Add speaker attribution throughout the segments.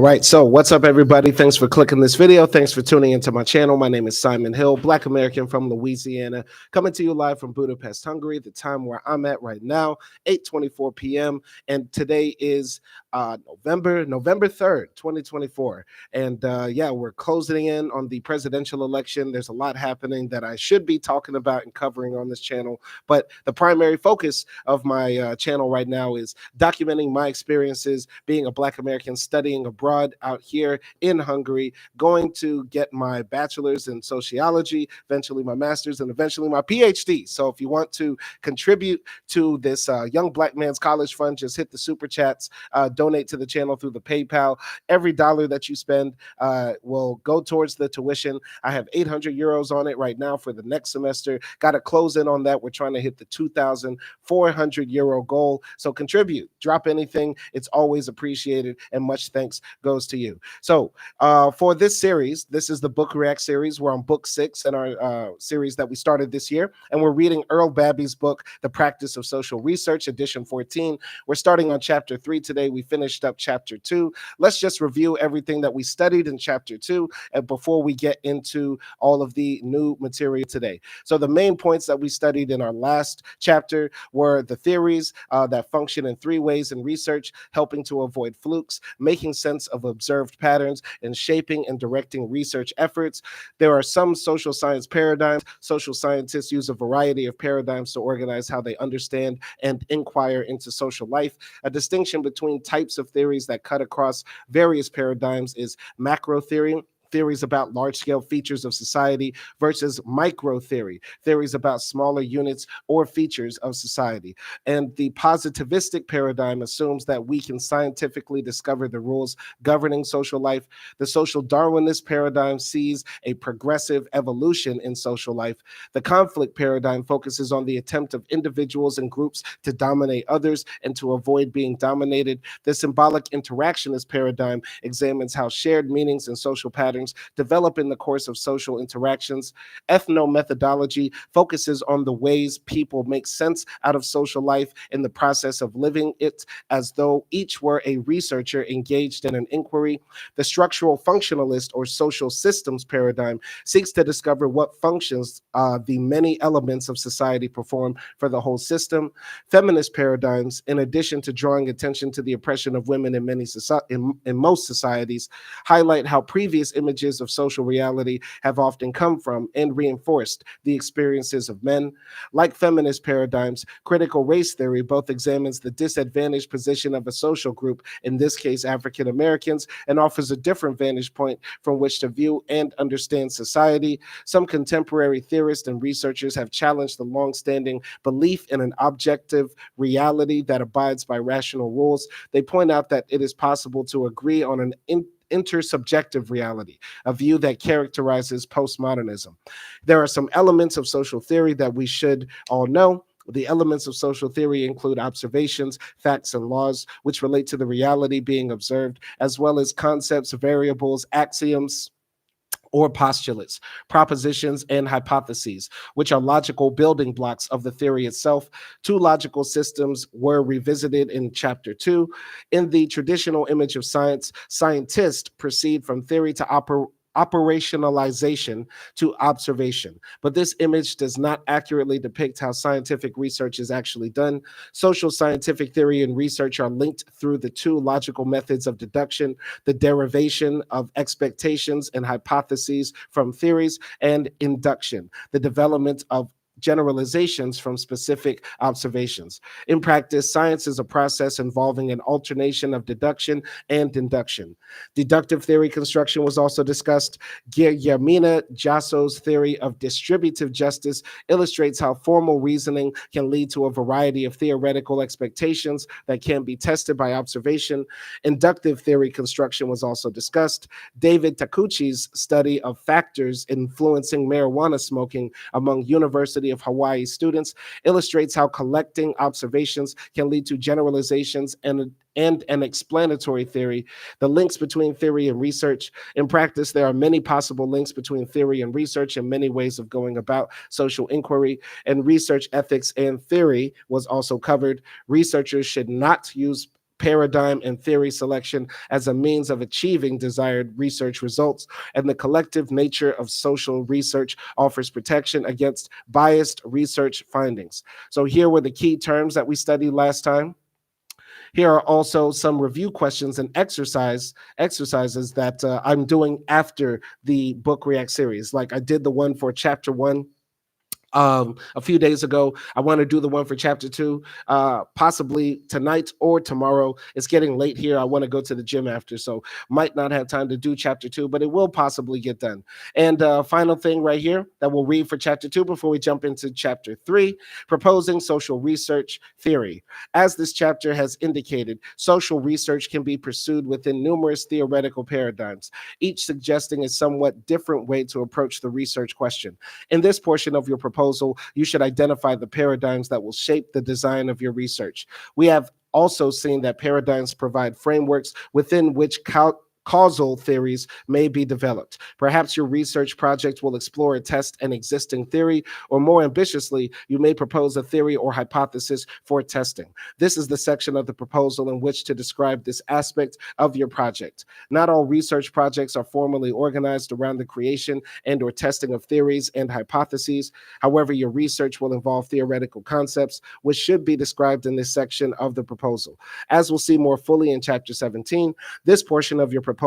Speaker 1: All right, so what's up, everybody? Thanks for clicking this video. Thanks for tuning into my channel. My name is Simon Hill, Black American from Louisiana, coming to you live from Budapest, Hungary, the time where I'm at right now, 8:24 p.m. And today is November 3rd, 2024. And yeah, we're closing in on the presidential election. There's a lot happening that I should be talking about and covering on this channel. But the primary focus of my channel right now is documenting my experiences being a Black American studying abroad out here in Hungary, going to get my bachelor's in sociology, eventually my master's, and eventually my PhD. So if you want to contribute to this Young Black Man's College Fund, just hit the super chats, donate to the channel through the PayPal. Every dollar that you spend will go towards the tuition. I have 800 euros on it right now for the next semester. Got to close in on that. We're trying to hit the 2,400 euro goal. So contribute, drop anything. It's always appreciated, and much thanks goes to you. So for this series, this is the Book React series. We're on book 6 in our series that we started this year, and we're reading Earl Babbie's book, The Practice of Social Research, edition 14. We're starting on chapter 3 today. We finished up chapter 2. Let's just review everything that we studied in chapter 2 and before we get into all of the new material today. So the main points that we studied in our last chapter were the theories that function in 3 ways in research, helping to avoid flukes, making sense of observed patterns, and shaping and directing research efforts. There are some social science paradigms. Social scientists use a variety of paradigms to organize how they understand and inquire into social life. A distinction between types of theories that cut across various paradigms is macro theory, theories about large-scale features of society, versus micro theory, theories about smaller units or features of society. And the positivistic paradigm assumes that we can scientifically discover the rules governing social life. The social Darwinist paradigm sees a progressive evolution in social life. The conflict paradigm focuses on the attempt of individuals and groups to dominate others and to avoid being dominated. The symbolic interactionist paradigm examines how shared meanings and social patterns develop in the course of social interactions. Ethnomethodology focuses on the ways people make sense out of social life in the process of living it, as though each were a researcher engaged in an inquiry. The structural functionalist or social systems paradigm seeks to discover what functions the many elements of society perform for the whole system. Feminist paradigms, in addition to drawing attention to the oppression of women in most societies, highlight how previous images of social reality have often come from and reinforced the experiences of men. Like feminist paradigms, critical race theory both examines the disadvantaged position of a social group, in this case African Americans, and offers a different vantage point from which to view and understand society. Some contemporary theorists and researchers have challenged the long-standing belief in an objective reality that abides by rational rules. They point out that it is possible to agree on an intersubjective reality, a view that characterizes postmodernism. There are some elements of social theory that we should all know. The elements of social theory include observations, facts, and laws, which relate to the reality being observed, as well as concepts, variables, axioms, or postulates, propositions, and hypotheses, which are logical building blocks of the theory itself. 2 logical systems were revisited in chapter 2. In the traditional image of science, scientists proceed from theory to operationalization to observation. But this image does not accurately depict how scientific research is actually done. Social scientific theory and research are linked through the 2 logical methods of deduction, the derivation of expectations and hypotheses from theories, and induction, the development of generalizations from specific observations. In practice, science is a process involving an alternation of deduction and induction. Deductive theory construction was also discussed. Guillermina Jasso's theory of distributive justice illustrates how formal reasoning can lead to a variety of theoretical expectations that can be tested by observation. Inductive theory construction was also discussed. David Takuchi's study of factors influencing marijuana smoking among University of Hawaii students illustrates how collecting observations can lead to generalizations and an explanatory theory, the links between theory and research. In practice, there are many possible links between theory and research and many ways of going about social inquiry, and research ethics and theory was also covered. Researchers should not use paradigm, and theory selection as a means of achieving desired research results, and the collective nature of social research offers protection against biased research findings. So here were the key terms that we studied last time. Here are also some review questions and exercises that I'm doing after the Book React series. Like I did the one for chapter 1 a few days ago. I want to do the one for chapter 2, possibly tonight or tomorrow. It's getting late here. I want to go to the gym after, so might not have time to do chapter 2, but it will possibly get done. And final thing right here that we'll read for chapter 2 before we jump into chapter 3, proposing social research theory. As this chapter has indicated, social research can be pursued within numerous theoretical paradigms, each suggesting a somewhat different way to approach the research question. In this portion of your proposal, you should identify the paradigms that will shape the design of your research. We have also seen that paradigms provide frameworks within which causal theories may be developed. Perhaps your research project will explore or test an existing theory, or more ambitiously, you may propose a theory or hypothesis for testing. This is the section of the proposal in which to describe this aspect of your project. Not all research projects are formally organized around the creation and or testing of theories and hypotheses. However, your research will involve theoretical concepts, which should be described in this section of the proposal. As we'll see more fully in chapter 17, this portion of your proposal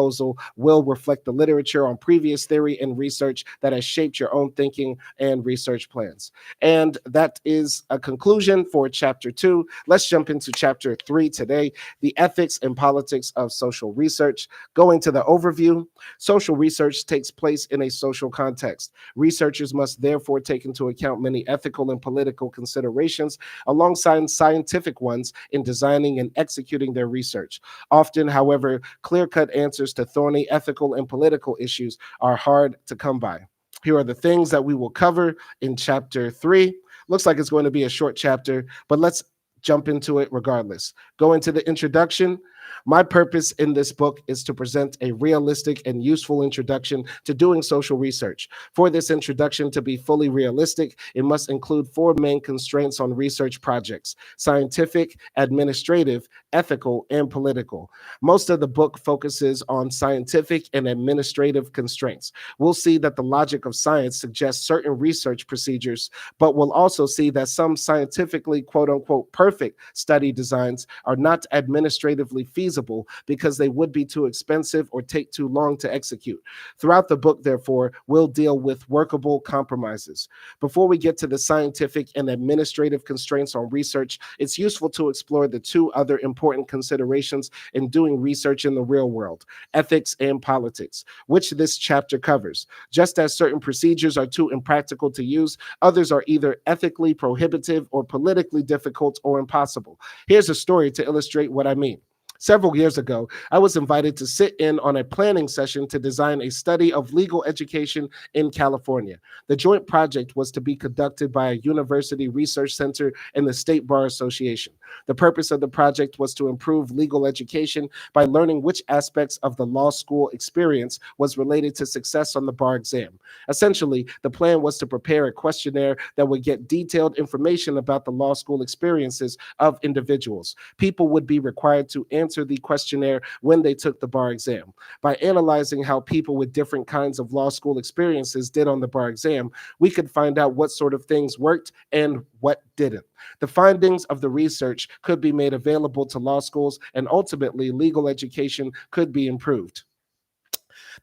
Speaker 1: will reflect the literature on previous theory and research that has shaped your own thinking and research plans. And that is a conclusion for chapter 2. Let's jump into chapter 3 today, the ethics and politics of social research. Going to the overview, social research takes place in a social context. Researchers must therefore take into account many ethical and political considerations alongside scientific ones in designing and executing their research. Often, however, clear-cut answers to thorny ethical and political issues are hard to come by. Here are the things that we will cover in chapter 3. Looks like it's going to be a short chapter, but let's jump into it regardless. Go into the introduction. My purpose in this book is to present a realistic and useful introduction to doing social research. For this introduction to be fully realistic, it must include 4 main constraints on research projects: scientific, administrative, ethical, and political. Most of the book focuses on scientific and administrative constraints. We'll see that the logic of science suggests certain research procedures, but we'll also see that some scientifically quote-unquote perfect study designs are not administratively feasible because they would be too expensive or take too long to execute. Throughout the book, therefore, we'll deal with workable compromises. Before we get to the scientific and administrative constraints on research, it's useful to explore the 2 other important considerations in doing research in the real world: ethics and politics, which this chapter covers. Just as certain procedures are too impractical to use, others are either ethically prohibitive or politically difficult or impossible. Here's a story to illustrate what I mean. Several years ago, I was invited to sit in on a planning session to design a study of legal education in California. The joint project was to be conducted by a university research center and the State Bar Association. The purpose of the project was to improve legal education by learning which aspects of the law school experience was related to success on the bar exam. Essentially, the plan was to prepare a questionnaire that would get detailed information about the law school experiences of individuals. People would be required to answer the questionnaire when they took the bar exam. By analyzing how people with different kinds of law school experiences did on the bar exam, we could find out what sort of things worked and what didn't. The findings of the research could be made available to law schools, and ultimately legal education could be improved.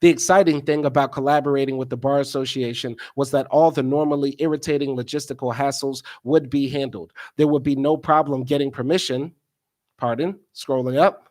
Speaker 1: The exciting thing about collaborating with the Bar Association was that all the normally irritating logistical hassles would be handled. There would be no problem getting permission, scrolling up,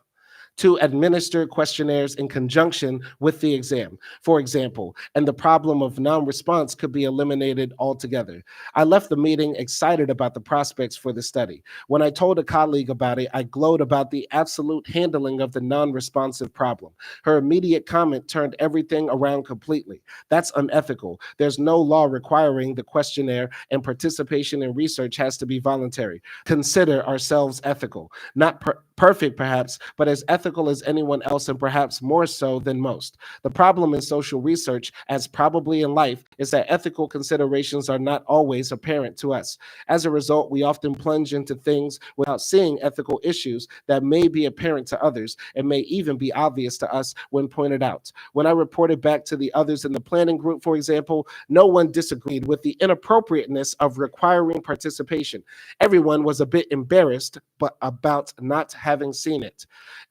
Speaker 1: to administer questionnaires in conjunction with the exam, for example, and the problem of non-response could be eliminated altogether. I left the meeting excited about the prospects for the study. When I told a colleague about it, I glowed about the absolute handling of the non-responsive problem. Her immediate comment turned everything around completely. That's unethical. There's no law requiring the questionnaire, and participation in research has to be voluntary. Consider ourselves ethical, not perfect perhaps, but as ethical ethical as anyone else and perhaps more so than most. The problem in social research, as probably in life, is that ethical considerations are not always apparent to us. As a result, we often plunge into things without seeing ethical issues that may be apparent to others and may even be obvious to us when pointed out. When I reported back to the others in the planning group, for example, no one disagreed with the inappropriateness of requiring participation. Everyone was a bit embarrassed but about not having seen it.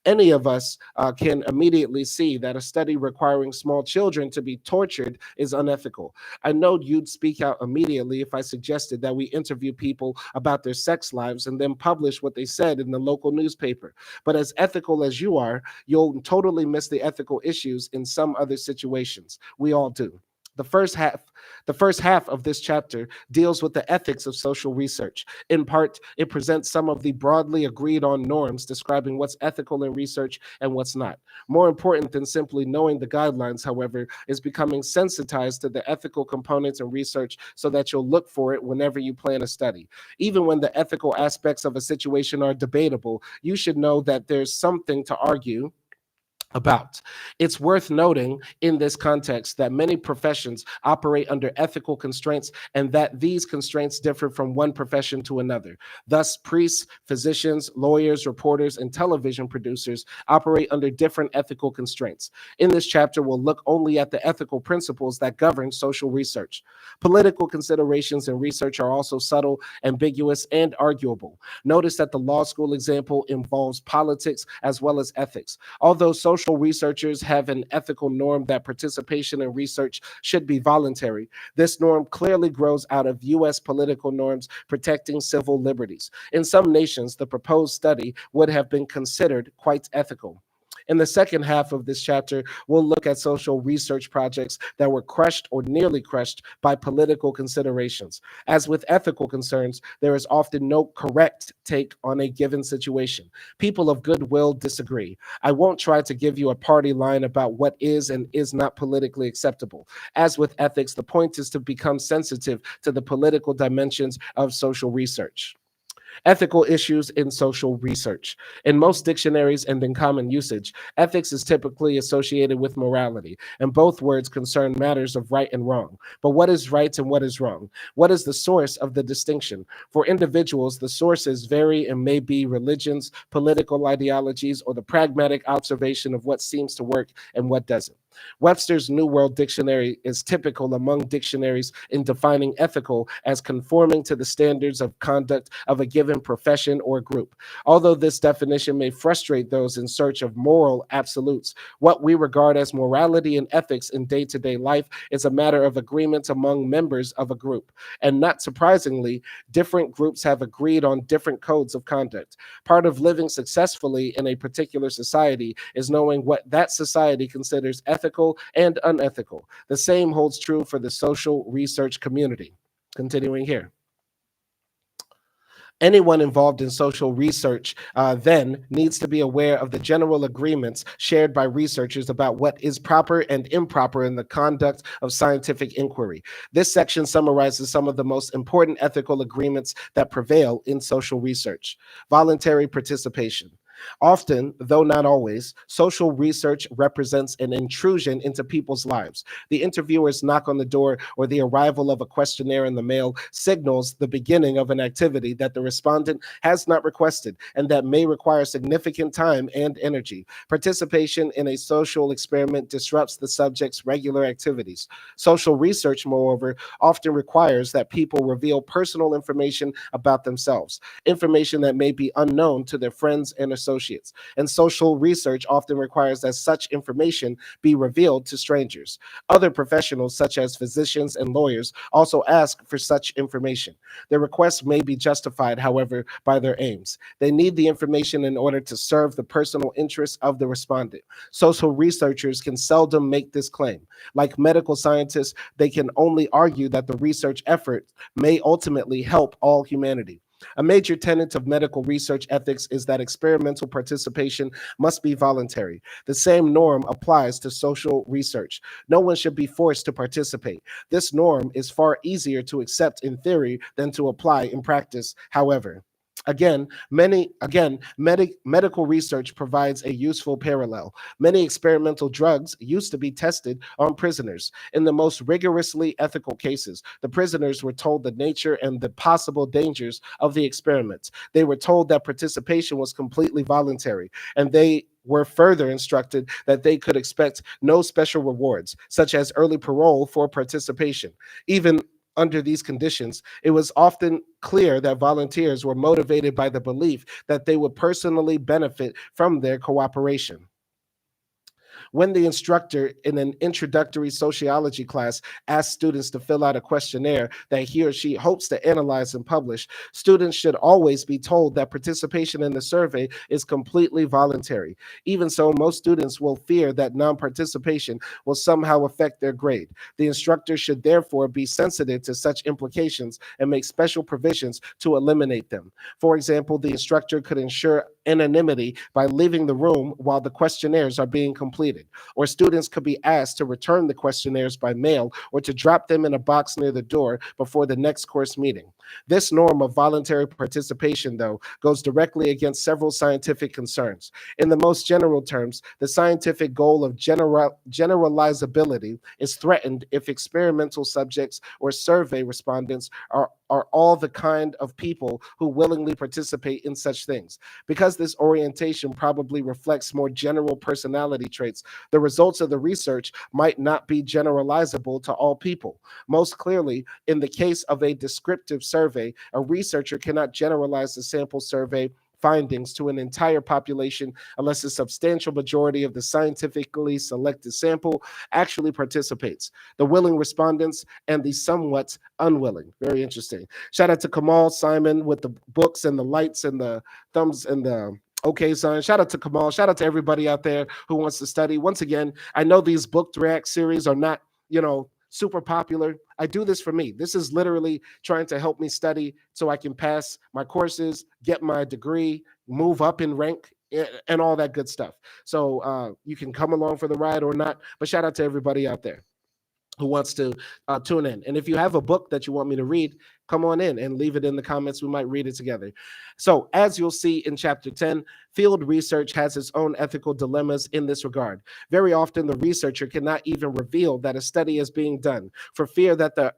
Speaker 1: Any of us can immediately see that a study requiring small children to be tortured is unethical. I know you'd speak out immediately if I suggested that we interview people about their sex lives and then publish what they said in the local newspaper. But as ethical as you are, you'll totally miss the ethical issues in some other situations. We all do. The first half, the first half of this chapter deals with the ethics of social research. In part, it presents some of the broadly agreed on norms describing what's ethical in research and what's not. More important than simply knowing the guidelines, however, is becoming sensitized to the ethical components in research so that you'll look for it whenever you plan a study. Even when the ethical aspects of a situation are debatable, you should know that there's something to argue about. It's worth noting in this context that many professions operate under ethical constraints and that these constraints differ from one profession to another. Thus, priests, physicians, lawyers, reporters, and television producers operate under different ethical constraints. In this chapter, we'll look only at the ethical principles that govern social research. Political considerations in research are also subtle, ambiguous, and arguable. Notice that the law school example involves politics as well as ethics. Although social researchers have an ethical norm that participation in research should be voluntary, this norm clearly grows out of U.S. political norms protecting civil liberties. In some nations, the proposed study would have been considered quite ethical. In the second half of this chapter, we'll look at social research projects that were crushed or nearly crushed by political considerations. As with ethical concerns, there is often no correct take on a given situation. People of goodwill disagree. I won't try to give you a party line about what is and is not politically acceptable. As with ethics, the point is to become sensitive to the political dimensions of social research. Ethical issues in social research. In most dictionaries and in common usage, ethics is typically associated with morality, and both words concern matters of right and wrong. But what is right and what is wrong? What is the source of the distinction? For individuals, the sources vary and may be religions, political ideologies, or the pragmatic observation of what seems to work and what doesn't. Webster's New World Dictionary is typical among dictionaries in defining ethical as conforming to the standards of conduct of a given profession or group. Although this definition may frustrate those in search of moral absolutes, what we regard as morality and ethics in day-to-day life is a matter of agreement among members of a group. And not surprisingly, different groups have agreed on different codes of conduct. Part of living successfully in a particular society is knowing what that society considers ethical and unethical. The same holds true for the social research community. Continuing here. Anyone involved in social research then needs to be aware of the general agreements shared by researchers about what is proper and improper in the conduct of scientific inquiry. This section summarizes some of the most important ethical agreements that prevail in social research. Voluntary participation. Often, though not always, social research represents an intrusion into people's lives. The interviewer's knock on the door or the arrival of a questionnaire in the mail signals the beginning of an activity that the respondent has not requested and that may require significant time and energy. Participation in a social experiment disrupts the subject's regular activities. Social research, moreover, often requires that people reveal personal information about themselves, information that may be unknown to their friends and associates. And social research often requires that such information be revealed to strangers. Other professionals, such as physicians and lawyers, also ask for such information. Their requests may be justified, however, by their aims. They need the information in order to serve the personal interests of the respondent. Social researchers can seldom make this claim. Like medical scientists, they can only argue that the research effort may ultimately help all humanity. A major tenet of medical research ethics is that experimental participation must be voluntary. The same norm applies to social research. No one should be forced to participate. This norm is far easier to accept in theory than to apply in practice, however. Medical research provides a useful parallel. Many experimental drugs used to be tested on prisoners. In the most rigorously ethical cases, the prisoners were told the nature and the possible dangers of the experiments. They were told that participation was completely voluntary, and they were further instructed that they could expect no special rewards, such as early parole for participation. Even under these conditions, it was often clear that volunteers were motivated by the belief that they would personally benefit from their cooperation. When the instructor in an introductory sociology class asks students to fill out a questionnaire that he or she hopes to analyze and publish, students should always be told that participation in the survey is completely voluntary. Even so, most students will fear that non-participation will somehow affect their grade. The instructor should therefore be sensitive to such implications and make special provisions to eliminate them. For example, the instructor could ensure anonymity by leaving the room while the questionnaires are being completed, or students could be asked to return the questionnaires by mail or to drop them in a box near the door before the next course meeting. This norm of voluntary participation, though, goes directly against several scientific concerns. In the most general terms, the scientific goal of generalizability is threatened if experimental subjects or survey respondents are all the kind of people who willingly participate in such things. Because this orientation probably reflects more general personality traits, the results of the research might not be generalizable to all people. Most clearly, in the case of a descriptive survey, a researcher cannot generalize the sample survey findings to an entire population unless a substantial majority of the scientifically selected sample actually participates. The willing respondents and the somewhat unwilling. Very interesting. Shout out to Kamal Simon with the books and the lights and the thumbs and the okay sign. Shout out to Kamal. Shout out to everybody out there who wants to study. Once again, I know these book react series are not, super popular. I do this for me. This is literally trying to help me study so I can pass my courses, get my degree, move up in rank, and all that good stuff. So you can come along for the ride or not, but shout out to everybody out there who wants to tune in. And if you have a book that you want me to read, come on in and leave it in the comments. We might read it together. So as you'll see in chapter 10, field research has its own ethical dilemmas in this regard. Very often the researcher cannot even reveal that a study is being done for fear that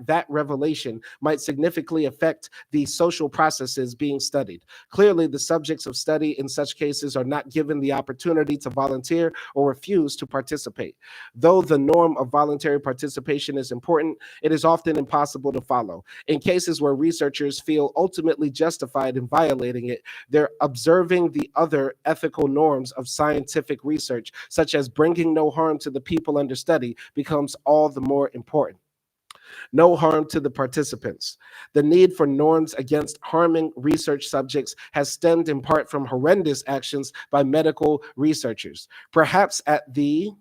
Speaker 1: that revelation might significantly affect the social processes being studied. Clearly, the subjects of study in such cases are not given the opportunity to volunteer or refuse to participate. Though the norm of voluntary participation is important, it is often impossible to follow. In cases where researchers feel ultimately justified in violating it, they're observing the other ethical norms of scientific research, such as bringing no harm to the people under study, becomes all the more important. No harm to the participants. The need for norms against harming research subjects has stemmed in part from horrendous actions by medical researchers. Perhaps at the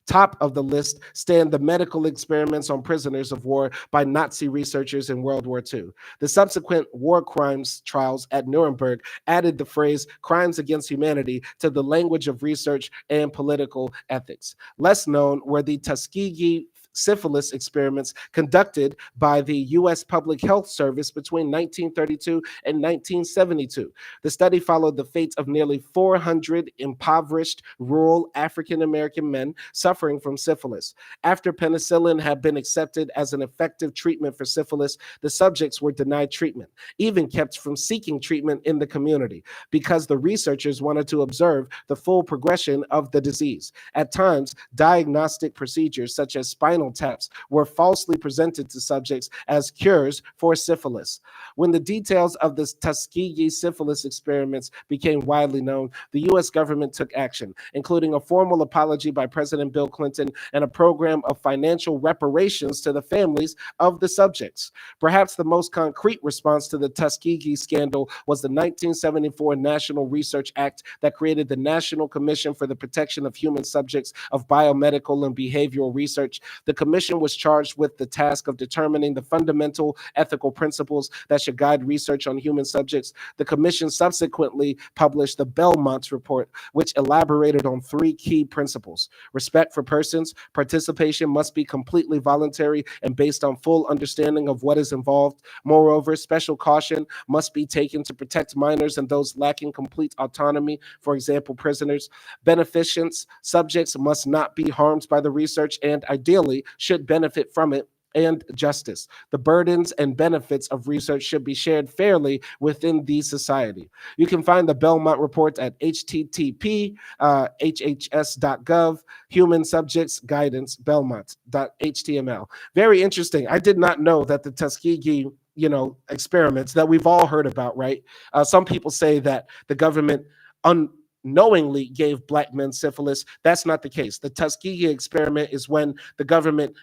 Speaker 1: top of the list stand the medical experiments on prisoners of war by Nazi researchers in World War II. The subsequent war crimes trials at Nuremberg added the phrase crimes against humanity to the language of research and political ethics. Less known were the Tuskegee syphilis experiments conducted by the U.S. Public Health Service between 1932 and 1972. The study followed the fate of nearly 400 impoverished rural African American men suffering from syphilis. After penicillin had been accepted as an effective treatment for syphilis, the subjects were denied treatment, even kept from seeking treatment in the community, because the researchers wanted to observe the full progression of the disease. At times, diagnostic procedures such as spinal taps were falsely presented to subjects as cures for syphilis. When the details of the Tuskegee syphilis experiments became widely known, the U.S. government took action, including a formal apology by President Bill Clinton and a program of financial reparations to the families of the subjects. Perhaps the most concrete response to the Tuskegee scandal was the 1974 National Research Act that created the National Commission for the Protection of Human Subjects of Biomedical and Behavioral Research. The commission was charged with the task of determining the fundamental ethical principles that should guide research on human subjects. The commission subsequently published the Belmont Report, which elaborated on three key principles: respect for persons, participation must be completely voluntary and based on full understanding of what is involved. Moreover, special caution must be taken to protect minors and those lacking complete autonomy, for example, prisoners. Beneficents, subjects must not be harmed by the research and ideally should benefit from it. And justice. The burdens and benefits of research should be shared fairly within the society. You can find the Belmont Report at http hhs.gov, Human Subjects Guidance, Belmont.html. Very interesting. I did not know that the Tuskegee experiments that we've all heard about, right? Some people say that the government unknowingly gave black men syphilis. That's not the case. The Tuskegee experiment is when the government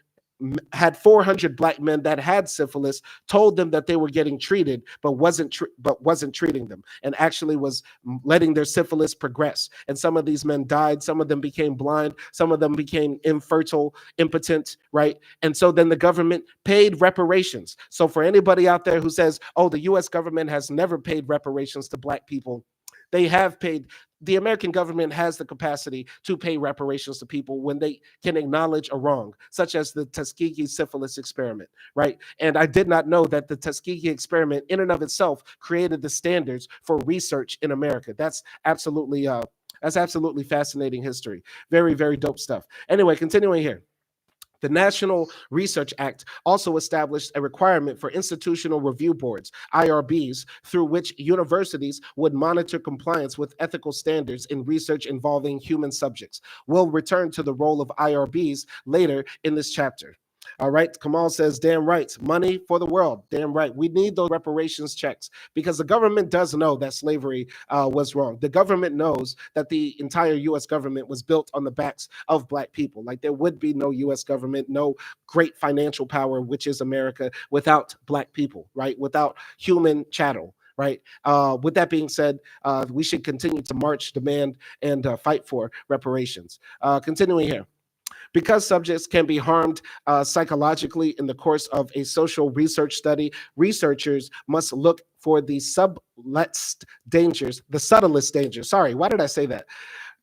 Speaker 1: had 400 black men that had syphilis, told them that they were getting treated, but wasn't treating them, and actually was letting their syphilis progress. And some of these men died. Some of them became blind. Some of them became infertile, impotent, right? And so then the government paid reparations. So for anybody out there who says, "Oh, the U.S. government has never paid reparations to black people," they have paid. The American government has the capacity to pay reparations to people when they can acknowledge a wrong, such as the Tuskegee syphilis experiment, right? And I did not know that the Tuskegee experiment in and of itself created the standards for research in America. That's absolutely fascinating history. Very, very dope stuff. Anyway, continuing here. The National Research Act also established a requirement for institutional review boards, IRBs, through which universities would monitor compliance with ethical standards in research involving human subjects. We'll return to the role of IRBs later in this chapter. All right, Kamal says, damn right, money for the world. Damn right. We need those reparations checks because the government does know that slavery was wrong. The government knows that the entire U.S. government was built on the backs of black people. Like there would be no U.S. government, no great financial power, which is America, without black people, right? Without human chattel. Right. With that being said, we should continue to march, demand, and fight for reparations. Continuing here. Because subjects can be harmed psychologically in the course of a social research study, researchers must look for the subtlest dangers. Sorry, why did I say that?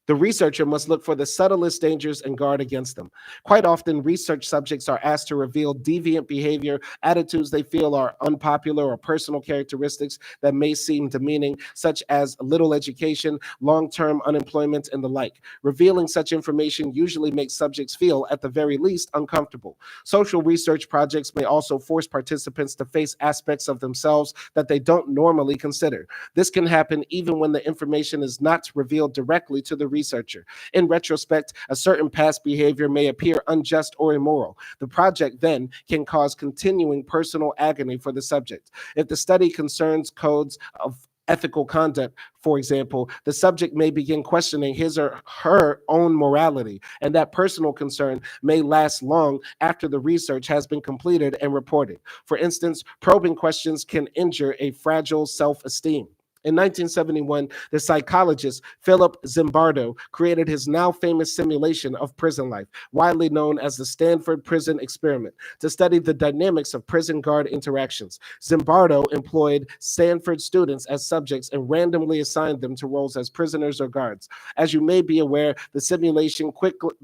Speaker 1: The researcher must look for the subtlest dangers and guard against them. Quite often, research subjects are asked to reveal deviant behavior, attitudes they feel are unpopular, or personal characteristics that may seem demeaning, such as little education, long-term unemployment, and the like. Revealing such information usually makes subjects feel, at the very least, uncomfortable. Social research projects may also force participants to face aspects of themselves that they don't normally consider. This can happen even when the information is not revealed directly to the researcher. In retrospect, a certain past behavior may appear unjust or immoral. The project then can cause continuing personal agony for the subject. If the study concerns codes of ethical conduct, for example, the subject may begin questioning his or her own morality, and that personal concern may last long after the research has been completed and reported. For instance, probing questions can injure a fragile self-esteem. In 1971, the psychologist Philip Zimbardo created his now famous simulation of prison life, widely known as the Stanford Prison Experiment, to study the dynamics of prison guard interactions. Zimbardo employed Stanford students as subjects and randomly assigned them to roles as prisoners or guards. As you may be aware, the simulation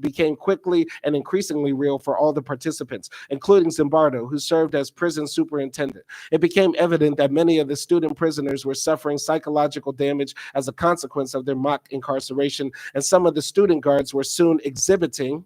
Speaker 1: became quickly and increasingly real for all the participants, including Zimbardo, who served as prison superintendent. It became evident that many of the student prisoners were suffering psychological damage as a consequence of their mock incarceration, and some of the student guards were soon exhibiting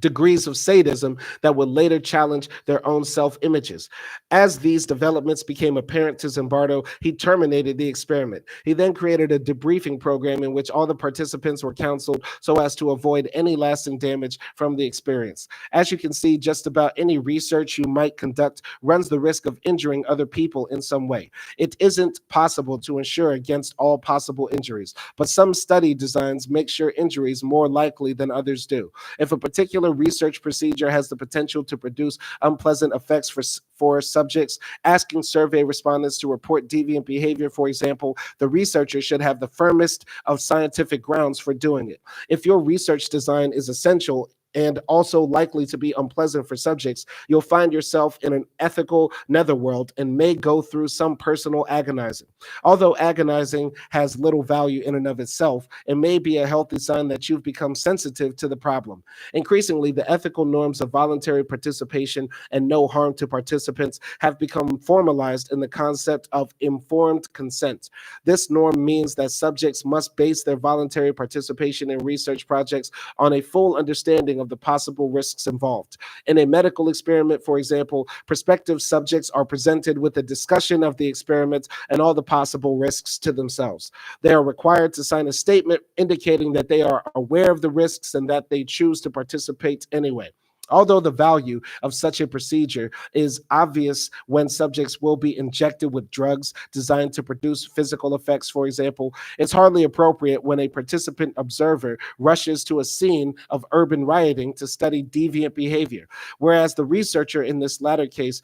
Speaker 1: degrees of sadism that would later challenge their own self-images. As these developments became apparent to Zimbardo, he terminated the experiment. He then created a debriefing program in which all the participants were counseled so as to avoid any lasting damage from the experience. As you can see, just about any research you might conduct runs the risk of injuring other people in some way. It isn't possible to insure against all possible injuries, but some study designs make sure injuries more likely than others do. If a particular research procedure has the potential to produce unpleasant effects for subjects, asking survey respondents to report deviant behavior, for example, the researcher should have the firmest of scientific grounds for doing it. If your research design is essential and also likely to be unpleasant for subjects, you'll find yourself in an ethical netherworld and may go through some personal agonizing. Although agonizing has little value in and of itself, it may be a healthy sign that you've become sensitive to the problem. Increasingly, the ethical norms of voluntary participation and no harm to participants have become formalized in the concept of informed consent. This norm means that subjects must base their voluntary participation in research projects on a full understanding of the possible risks involved. In a medical experiment, for example, prospective subjects are presented with a discussion of the experiment and all the possible risks to themselves. They are required to sign a statement indicating that they are aware of the risks and that they choose to participate anyway. Although the value of such a procedure is obvious when subjects will be injected with drugs designed to produce physical effects, for example, it's hardly appropriate when a participant observer rushes to a scene of urban rioting to study deviant behavior, whereas the researcher in this latter case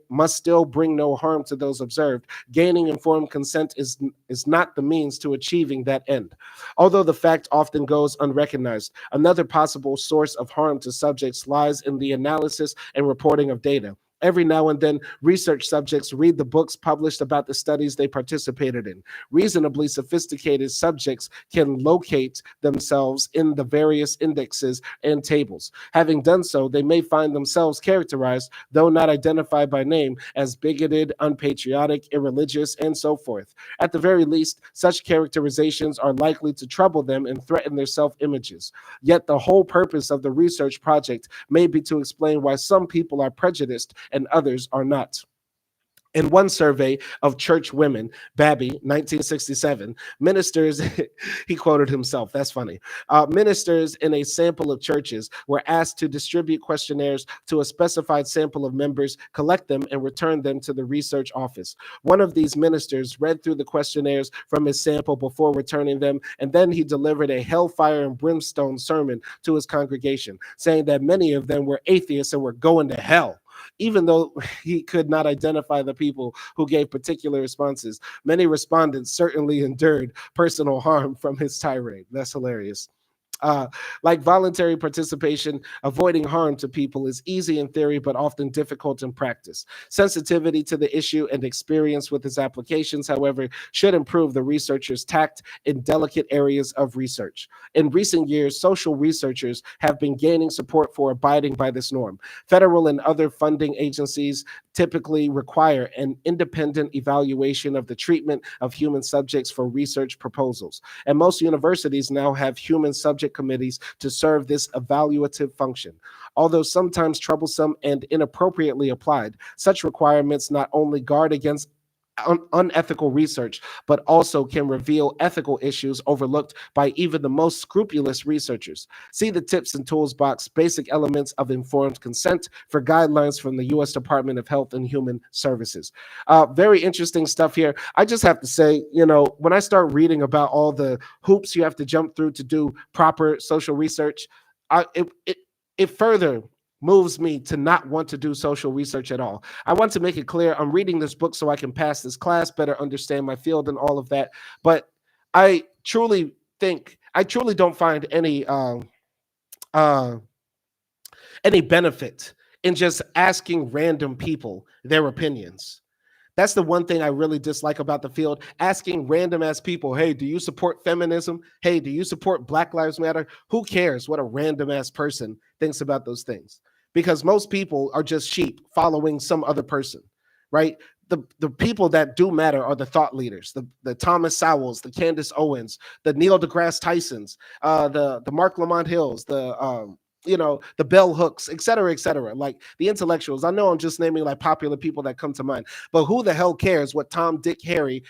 Speaker 1: must still bring no harm to those observed. Gaining informed consent is not the means to achieving that end. Although the fact often goes unrecognized, another possible source of harm to subjects lies in the analysis and reporting of data. Every now and then, research subjects read the books published about the studies they participated in. Reasonably sophisticated subjects can locate themselves in the various indexes and tables. Having done so, they may find themselves characterized, though not identified by name, as bigoted, unpatriotic, irreligious, and so forth. At the very least, such characterizations are likely to trouble them and threaten their self-images. Yet the whole purpose of the research project may be to explain why some people are prejudiced and others are not. In one survey of church women, Babbie, 1967, ministers, he quoted himself, that's funny, ministers in a sample of churches were asked to distribute questionnaires to a specified sample of members, collect them, and return them to the research office. One of these ministers read through the questionnaires from his sample before returning them, and then he delivered a hellfire and brimstone sermon to his congregation, saying that many of them were atheists and were going to hell. Even though he could not identify the people who gave particular responses, many respondents certainly endured personal harm from his tirade. That's hilarious. Uh, like voluntary participation, avoiding harm to people is easy in theory, but often difficult in practice. Sensitivity to the issue and experience with its applications, however, should improve the researcher's tact in delicate areas of research. In recent years, social researchers have been gaining support for abiding by this norm. Federal and other funding agencies typically require an independent evaluation of the treatment of human subjects for research proposals. And most universities now have human subject committees to serve this evaluative function. Although sometimes troublesome and inappropriately applied, such requirements not only guard against unethical research, but also can reveal ethical issues overlooked by even the most scrupulous researchers. See the tips and tools box, basic elements of informed consent for guidelines from the U.S. Department of Health and Human Services. Very interesting stuff here. I just have to say, when I start reading about all the hoops you have to jump through to do proper social research, it further moves me to not want to do social research at all. I want to make it clear I'm reading this book so I can pass this class, better understand my field and all of that. But I truly don't find any benefit in just asking random people their opinions. That's the one thing I really dislike about the field. Asking random ass people, hey, do you support feminism? Hey, do you support Black Lives Matter? Who cares what a random ass person thinks about those things? Because most people are just sheep following some other person, right? The people that do matter are the thought leaders, the Thomas Sowells, the Candace Owens, the Neil deGrasse Tysons, the Mark Lamont Hills, the bell hooks, et cetera, like the intellectuals. I know I'm just naming like popular people that come to mind, but who the hell cares what Tom, Dick, Harry,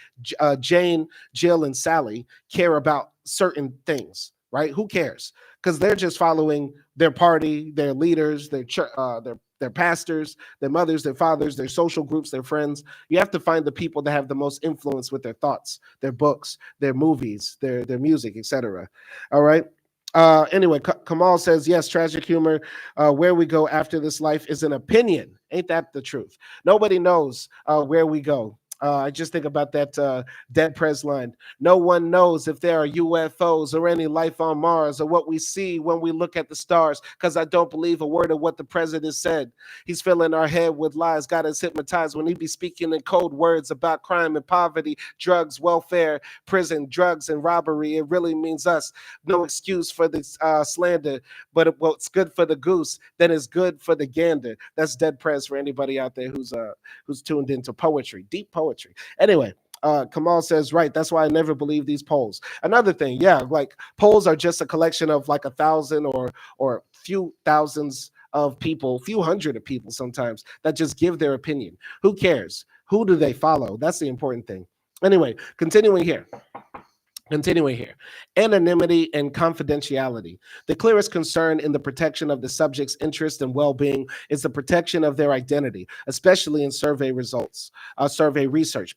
Speaker 1: Jane, Jill, and Sally care about certain things, right? Who cares? Because they're just following their party, their leaders, their pastors, their mothers, their fathers, their social groups, their friends. You have to find the people that have the most influence with their thoughts, their books, their movies, their music, etc. All right. Anyway, Kamal says, yes, tragic humor. Where we go after this life is an opinion. Ain't that the truth? Nobody knows where we go. I just think about that Dead Prez line. No one knows if there are UFOs or any life on Mars or what we see when we look at the stars, because I don't believe a word of what the president said. He's filling our head with lies, got us hypnotized when he be speaking in code words about crime and poverty, drugs, welfare, prison, drugs, and robbery. It really means us. No excuse for this slander, but what's good for the goose, then is good for the gander. That's Dead Prez for anybody out there who's tuned into poetry, deep poetry. Anyway, Kamal says, right, that's why I never believe these polls. Another thing, yeah, like polls are just a collection of like 1,000 or few thousands of people, few hundred of people sometimes that just give their opinion. Who cares? Who do they follow? That's the important thing. Anyway, continuing here. Continuing here, anonymity and confidentiality. The clearest concern in the protection of the subject's interest and well-being is the protection of their identity, especially in survey research,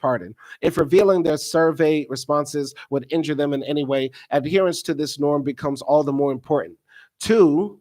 Speaker 1: pardon. If revealing their survey responses would injure them in any way, adherence to this norm becomes all the more important. Two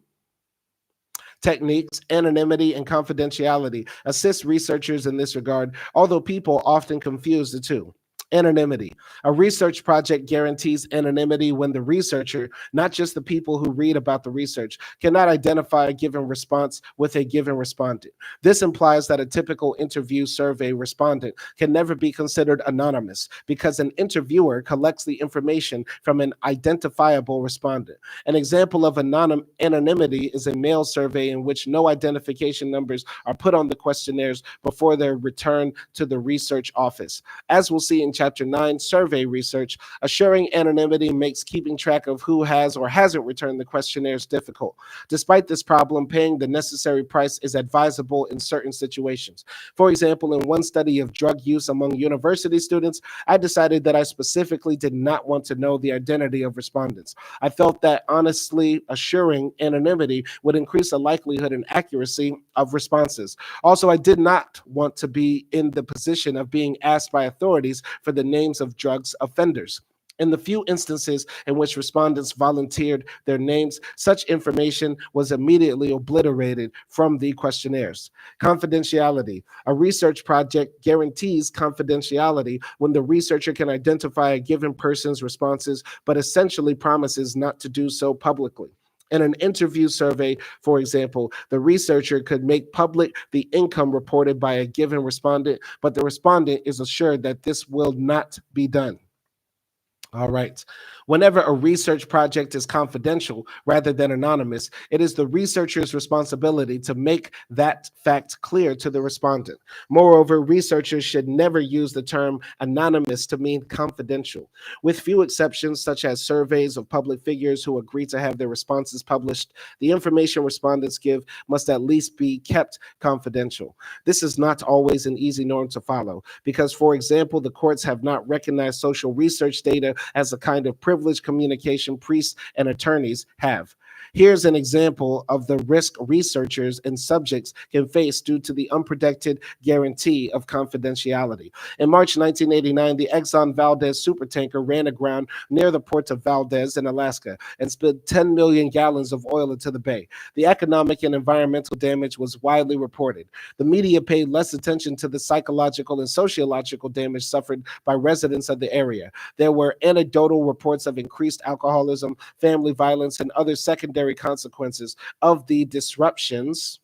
Speaker 1: techniques, anonymity and confidentiality, assist researchers in this regard, although people often confuse the two. Anonymity. A research project guarantees anonymity when the researcher, not just the people who read about the research, cannot identify a given response with a given respondent. This implies that a typical interview survey respondent can never be considered anonymous because an interviewer collects the information from an identifiable respondent. An example of anonymity is a mail survey in which no identification numbers are put on the questionnaires before their return to the research office. As we'll see in Chapter 9, Survey Research, assuring anonymity makes keeping track of who has or hasn't returned the questionnaires difficult. Despite this problem, paying the necessary price is advisable in certain situations. For example, in one study of drug use among university students, I decided that I specifically did not want to know the identity of respondents. I felt that honestly assuring anonymity would increase the likelihood and accuracy of responses. Also, I did not want to be in the position of being asked by authorities for the names of drugs offenders. In the few instances in which respondents volunteered their names, such information was immediately obliterated from the questionnaires. Confidentiality. A research project guarantees confidentiality when the researcher can identify a given person's responses, but essentially promises not to do so publicly. In an interview survey, for example, the researcher could make public the income reported by a given respondent, but the respondent is assured that this will not be done. All right. Whenever a research project is confidential rather than anonymous, it is the researcher's responsibility to make that fact clear to the respondent. Moreover, researchers should never use the term anonymous to mean confidential. With few exceptions, such as surveys of public figures who agree to have their responses published, the information respondents give must at least be kept confidential. This is not always an easy norm to follow because, for example, the courts have not recognized social research data as a kind of privileged communication priests and attorneys have. Here's an example of the risk researchers and subjects can face due to the unprotected guarantee of confidentiality. In March 1989, the Exxon Valdez supertanker ran aground near the port of Valdez in Alaska and spilled 10 million gallons of oil into the bay. The economic and environmental damage was widely reported. The media paid less attention to the psychological and sociological damage suffered by residents of the area. There were anecdotal reports of increased alcoholism, family violence, and other secondary consequences of the disruptions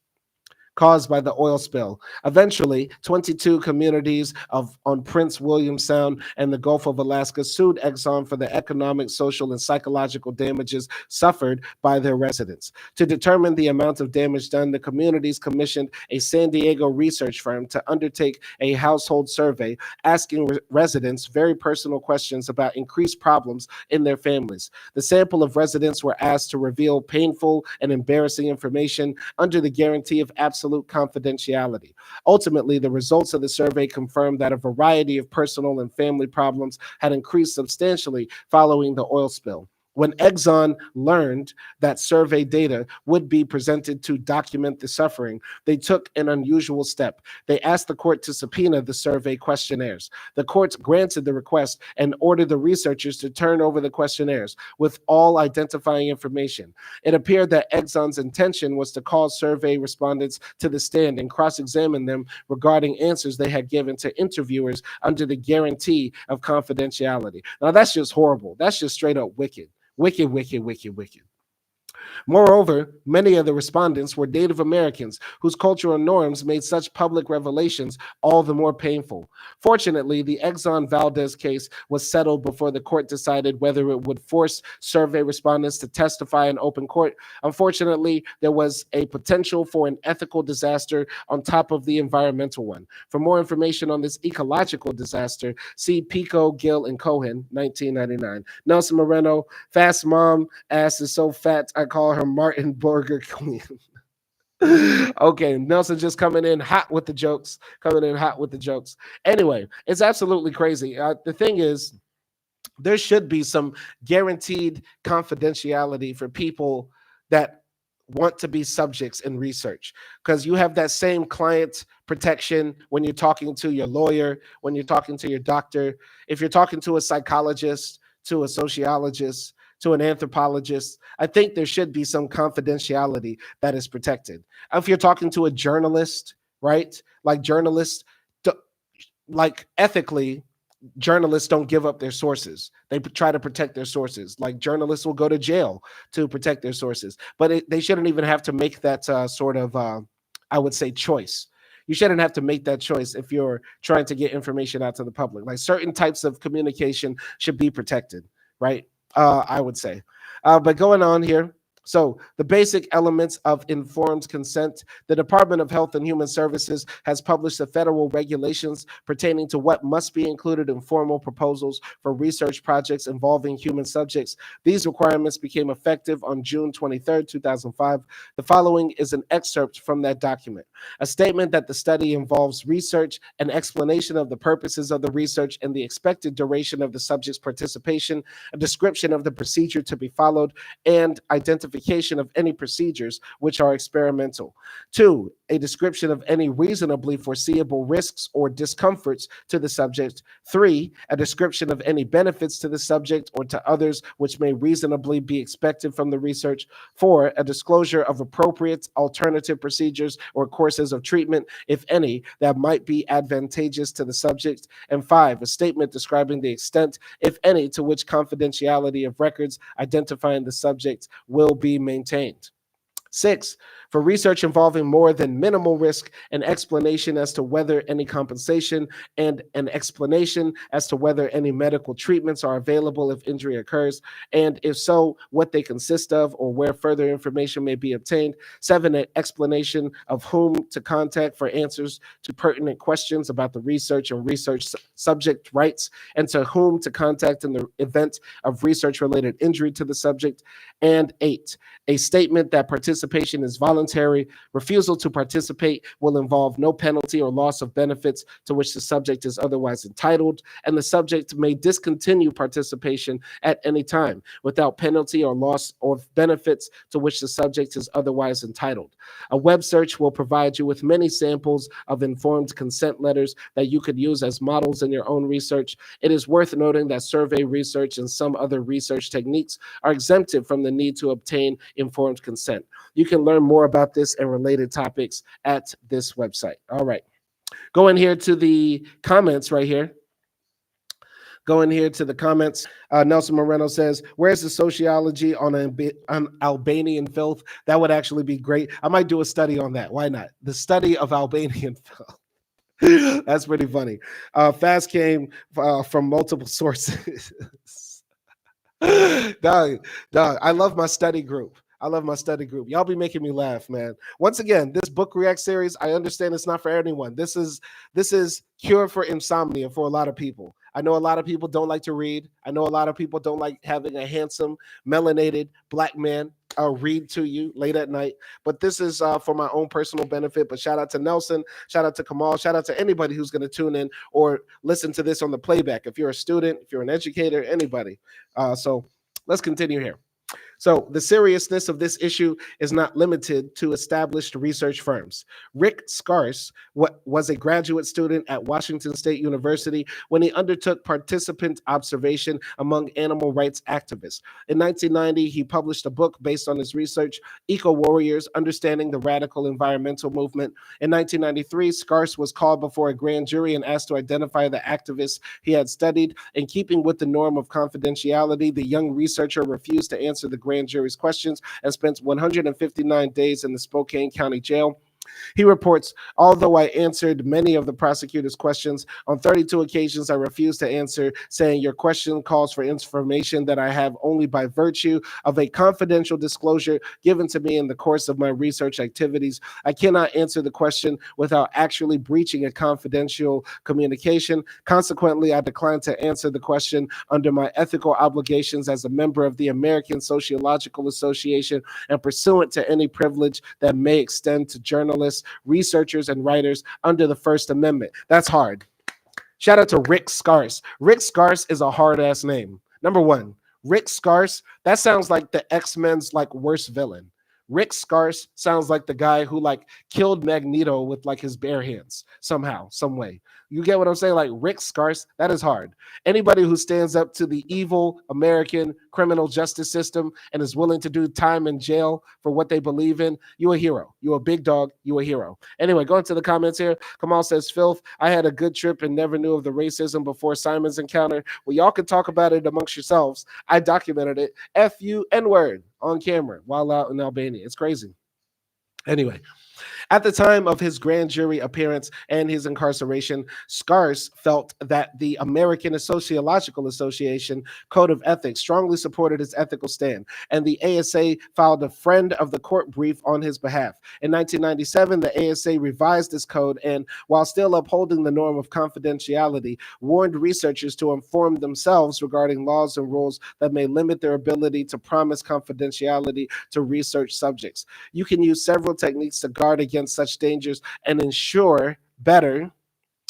Speaker 1: caused by the oil spill. Eventually, 22 communities on Prince William Sound and the Gulf of Alaska sued Exxon for the economic, social, and psychological damages suffered by their residents. To determine the amount of damage done, the communities commissioned a San Diego research firm to undertake a household survey, asking residents very personal questions about increased problems in their families. The sample of residents were asked to reveal painful and embarrassing information under the guarantee of absolute confidentiality. Ultimately, the results of the survey confirmed that a variety of personal and family problems had increased substantially following the oil spill. When Exxon learned that survey data would be presented to document the suffering, they took an unusual step. They asked the court to subpoena the survey questionnaires. The courts granted the request and ordered the researchers to turn over the questionnaires with all identifying information. It appeared that Exxon's intention was to call survey respondents to the stand and cross-examine them regarding answers they had given to interviewers under the guarantee of confidentiality. Now, that's just horrible. That's just straight up wicked. Wicked, wicked, wicked, wicked. Moreover, many of the respondents were Native Americans whose cultural norms made such public revelations all the more painful. Fortunately, the Exxon Valdez case was settled before the court decided whether it would force survey respondents to testify in open court. Unfortunately, there was a potential for an ethical disaster on top of the environmental one. For more information on this ecological disaster, see Pico, Gill, and Cohen, 1999. Nelson Moreno, fast mom, ass is so fat, I call her Martin Burger Queen. Okay, Nelson just coming in hot with the jokes. Anyway, it's absolutely crazy. The thing is, there should be some guaranteed confidentiality for people that want to be subjects in research, because you have that same client protection when you're talking to your lawyer, when you're talking to your doctor. If you're talking to a psychologist, to a sociologist, to an anthropologist, I think there should be some confidentiality that is protected. If you're talking to a journalist, right? Like journalists, like ethically, journalists don't give up their sources. They try to protect their sources. Like journalists will go to jail to protect their sources, but they shouldn't even have to make that sort of, I would say, choice. You shouldn't have to make that choice if you're trying to get information out to the public. Like certain types of communication should be protected, right? I would say. But going on here, so the basic elements of informed consent. The Department of Health and Human Services has published the federal regulations pertaining to what must be included in formal proposals for research projects involving human subjects. These requirements became effective on June 23, 2005. The following is an excerpt from that document. A statement that the study involves research, an explanation of the purposes of the research and the expected duration of the subject's participation, a description of the procedure to be followed, and identification of any procedures which are experimental. 2, a description of any reasonably foreseeable risks or discomforts to the subject. 3, a description of any benefits to the subject or to others which may reasonably be expected from the research. 4, a disclosure of appropriate alternative procedures or courses of treatment, if any, that might be advantageous to the subject. And 5, a statement describing the extent, if any, to which confidentiality of records identifying the subject will be maintained. 6, for research involving more than minimal risk, an explanation as to whether any compensation and an explanation as to whether any medical treatments are available if injury occurs, and if so, what they consist of or where further information may be obtained. 7, an explanation of whom to contact for answers to pertinent questions about the research and research subject rights, and to whom to contact in the event of research-related injury to the subject. And 8, a statement that participation is voluntary. Refusal to participate will involve no penalty or loss of benefits to which the subject is otherwise entitled, and the subject may discontinue participation at any time without penalty or loss of benefits to which the subject is otherwise entitled. A web search will provide you with many samples of informed consent letters that you could use as models in your own research. It is worth noting that survey research and some other research techniques are exempted from the need to obtain informed consent. You can learn more about this and related topics at this website. All right. Go in here to the comments right here. Nelson Moreno says, where's the sociology on Albanian filth? That would actually be great. I might do a study on that. Why not? The study of Albanian filth. That's pretty funny. Fast came from multiple sources. Dog, I love my study group. Y'all be making me laugh, man. Once again, this book react series, I understand it's not for anyone. This is cure for insomnia for a lot of people. I know a lot of people don't like to read. I know a lot of people don't like having a handsome, melanated black man read to you late at night. But this is for my own personal benefit. But shout out to Nelson, shout out to Kamal, shout out to anybody who's going to tune in or listen to this on the playback. If you're a student, if you're an educator, anybody. So Let's continue here. So, the seriousness of this issue is not limited to established research firms. Rick Scarce was a graduate student at Washington State University when he undertook participant observation among animal rights activists. In 1990, he published a book based on his research, Eco Warriors Understanding the Radical Environmental Movement. In 1993, Scarce was called before a grand jury and asked to identify the activists he had studied. In keeping with the norm of confidentiality, the young researcher refused to answer the grand jury's questions and spent 159 days in the Spokane County Jail. He reports, although I answered many of the prosecutor's questions, on 32 occasions I refused to answer, saying your question calls for information that I have only by virtue of a confidential disclosure given to me in the course of my research activities. I cannot answer the question without actually breaching a confidential communication. Consequently, I declined to answer the question under my ethical obligations as a member of the American Sociological Association and pursuant to any privilege that may extend to journalists, researchers, and writers under the First Amendment. That's hard. Shout out to Rick Scarce. Rick Scarce is a hard-ass name. Number one, Rick Scarce, that sounds like the X-Men's like worst villain. Rick Scarce sounds like the guy who like killed Magneto with like his bare hands somehow, some way. You get what I'm saying? Like Rick Scarce, that is hard. Anybody who stands up to the evil American criminal justice system and is willing to do time in jail for what they believe in, you a hero. You a big dog. You a hero. Anyway, going to the comments here. Kamal says, filth, I had a good trip and never knew of the racism before Simon's encounter. Well, y'all can talk about it amongst yourselves. I documented it. F you, N-word on camera while out in Albania. It's crazy. Anyway, at the time of his grand jury appearance and his incarceration, Scarce felt that the American Sociological Association Code of Ethics strongly supported his ethical stand, and the ASA filed a friend of the court brief on his behalf. In 1997, the ASA revised this code and, while still upholding the norm of confidentiality, warned researchers to inform themselves regarding laws and rules that may limit their ability to promise confidentiality to research subjects. You can use several techniques to guard against such dangers and ensure better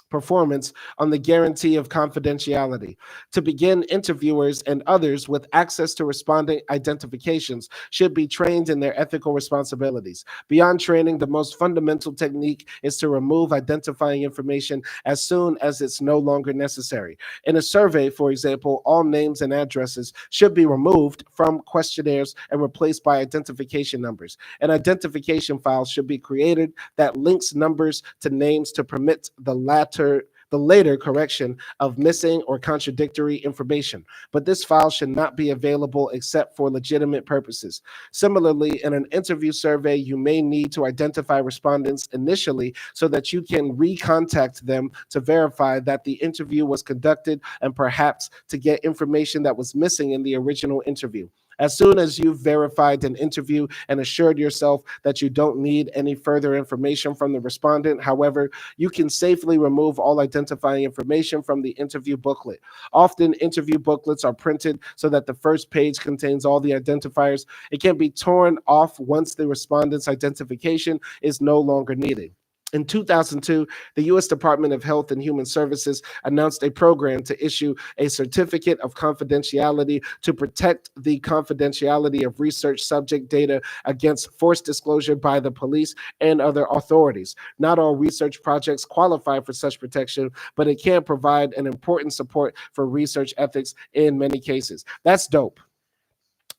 Speaker 1: performance on the guarantee of confidentiality. To begin, interviewers and others with access to respondent identifications should be trained in their ethical responsibilities. Beyond training, the most fundamental technique is to remove identifying information as soon as it's no longer necessary. In a survey, for example, all names and addresses should be removed from questionnaires and replaced by identification numbers. An identification file should be created that links numbers to names to permit the later correction of missing or contradictory information, but this file should not be available except for legitimate purposes. Similarly, in an interview survey, you may need to identify respondents initially so that you can recontact them to verify that the interview was conducted and perhaps to get information that was missing in the original interview. As soon as you've verified an interview and assured yourself that you don't need any further information from the respondent, however, you can safely remove all identifying information from the interview booklet. Often, interview booklets are printed so that the first page contains all the identifiers. It can be torn off once the respondent's identification is no longer needed. In 2002, the U.S. Department of Health and Human Services announced a program to issue a certificate of confidentiality to protect the confidentiality of research subject data against forced disclosure by the police and other authorities. Not all research projects qualify for such protection, but it can provide an important support for research ethics in many cases. That's dope.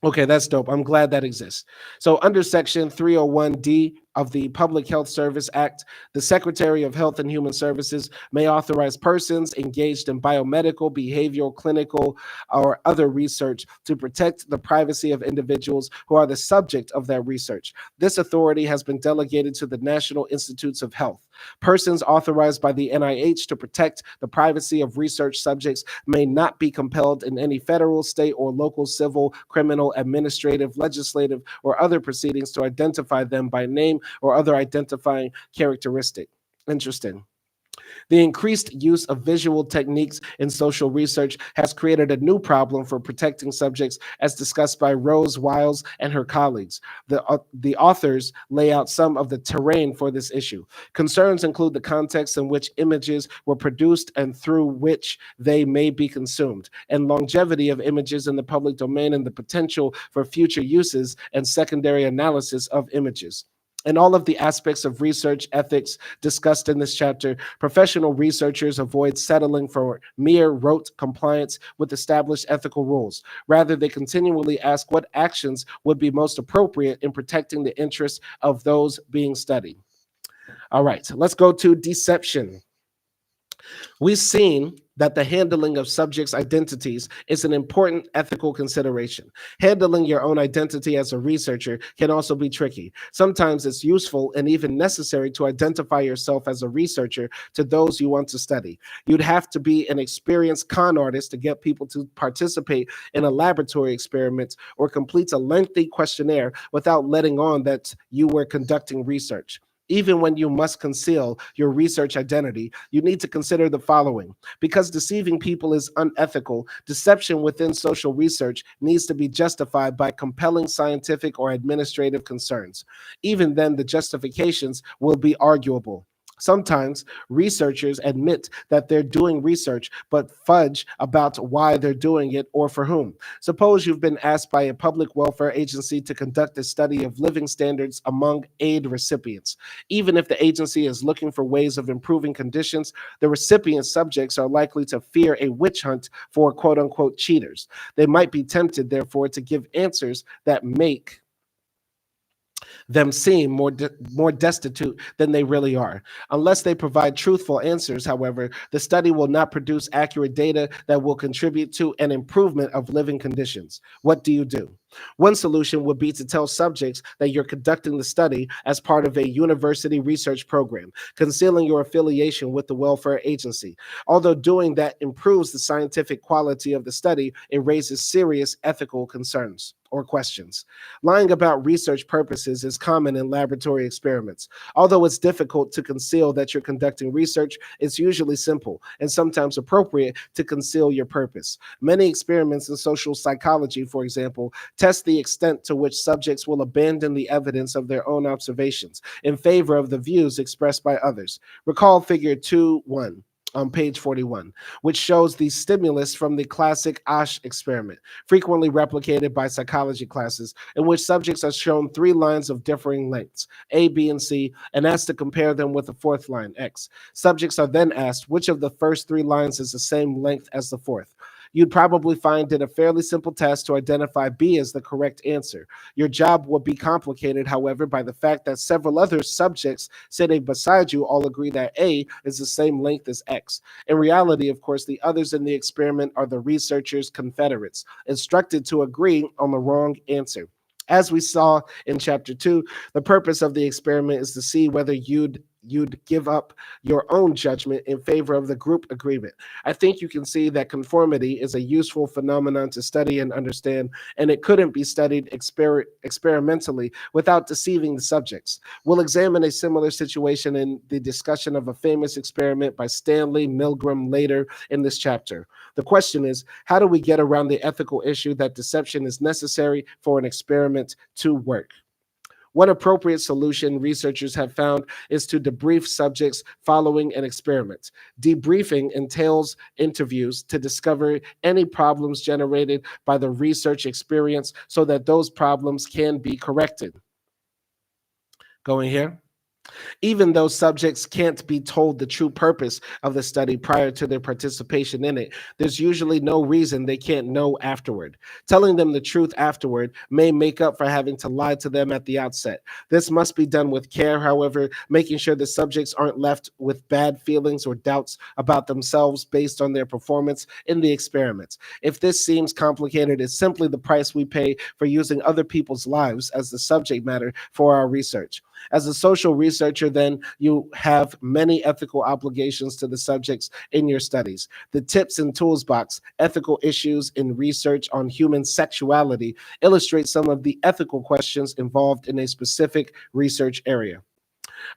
Speaker 1: Okay, that's dope. I'm glad that exists. So under Section 301D of the Public Health Service Act, the Secretary of Health and Human Services may authorize persons engaged in biomedical, behavioral, clinical, or other research to protect the privacy of individuals who are the subject of that research. This authority has been delegated to the National Institutes of Health. Persons authorized by the NIH to protect the privacy of research subjects may not be compelled in any federal, state, or local civil, criminal, administrative, legislative, or other proceedings to identify them by name or other identifying characteristic. Interesting. The increased use of visual techniques in social research has created a new problem for protecting subjects, as discussed by Rose Wiles and her colleagues. The authors lay out some of the terrain for this issue. Concerns include the context in which images were produced and through which they may be consumed, and longevity of images in the public domain and the potential for future uses and secondary analysis of images. In all of the aspects of research ethics discussed in this chapter, professional researchers avoid settling for mere rote compliance with established ethical rules. Rather, they continually ask what actions would be most appropriate in protecting the interests of those being studied. All right, so let's go to deception. We've seen that the handling of subjects' identities is an important ethical consideration. Handling your own identity as a researcher can also be tricky. Sometimes it's useful and even necessary to identify yourself as a researcher to those you want to study. You'd have to be an experienced con artist to get people to participate in a laboratory experiment or complete a lengthy questionnaire without letting on that you were conducting research. Even when you must conceal your research identity, you need to consider the following. Because deceiving people is unethical, deception within social research needs to be justified by compelling scientific or administrative concerns. Even then, the justifications will be arguable. Sometimes researchers admit that they're doing research, but fudge about why they're doing it or for whom. Suppose you've been asked by a public welfare agency to conduct a study of living standards among aid recipients. Even if the agency is looking for ways of improving conditions, the recipient subjects are likely to fear a witch hunt for quote unquote cheaters. They might be tempted, therefore, to give answers that make them seem more destitute than they really are. Unless they provide truthful answers, however, the study will not produce accurate data that will contribute to an improvement of living conditions. What do you do? One solution would be to tell subjects that you're conducting the study as part of a university research program, concealing your affiliation with the welfare agency. Although doing that improves the scientific quality of the study, it raises serious ethical concerns or questions. Lying about research purposes is common in laboratory experiments. Although it's difficult to conceal that you're conducting research, it's usually simple and sometimes appropriate to conceal your purpose. Many experiments in social psychology, for example, test the extent to which subjects will abandon the evidence of their own observations in favor of the views expressed by others. Recall figure 2.1 on page 41, which shows the stimulus from the classic Asch experiment, frequently replicated by psychology classes, in which subjects are shown 3 lines of differing lengths, A, B, and C, and asked to compare them with the 4th line, X. Subjects are then asked which of the first 3 lines is the same length as the 4th. You'd probably find it a fairly simple task to identify B as the correct answer. Your job would be complicated, however, by the fact that several other subjects sitting beside you all agree that A is the same length as X. In reality, of course, the others in the experiment are the researchers' confederates, instructed to agree on the wrong answer. As we saw in chapter 2, the purpose of the experiment is to see whether you'd give up your own judgment in favor of the group agreement. I think you can see that conformity is a useful phenomenon to study and understand, and it couldn't be studied experimentally without deceiving the subjects. We'll examine a similar situation in the discussion of a famous experiment by Stanley Milgram later in this chapter. The question is, how do we get around the ethical issue that deception is necessary for an experiment to work? One appropriate solution researchers have found is to debrief subjects following an experiment. Debriefing entails interviews to discover any problems generated by the research experience so that those problems can be corrected. Going here. Even though subjects can't be told the true purpose of the study prior to their participation in it, there's usually no reason they can't know afterward. Telling them the truth afterward may make up for having to lie to them at the outset. This must be done with care, however, making sure the subjects aren't left with bad feelings or doubts about themselves based on their performance in the experiments. If this seems complicated, it's simply the price we pay for using other people's lives as the subject matter for our research. As a social researcher, then, you have many ethical obligations to the subjects in your studies. The tips and tools box, ethical issues in research on human sexuality, illustrate some of the ethical questions involved in a specific research area.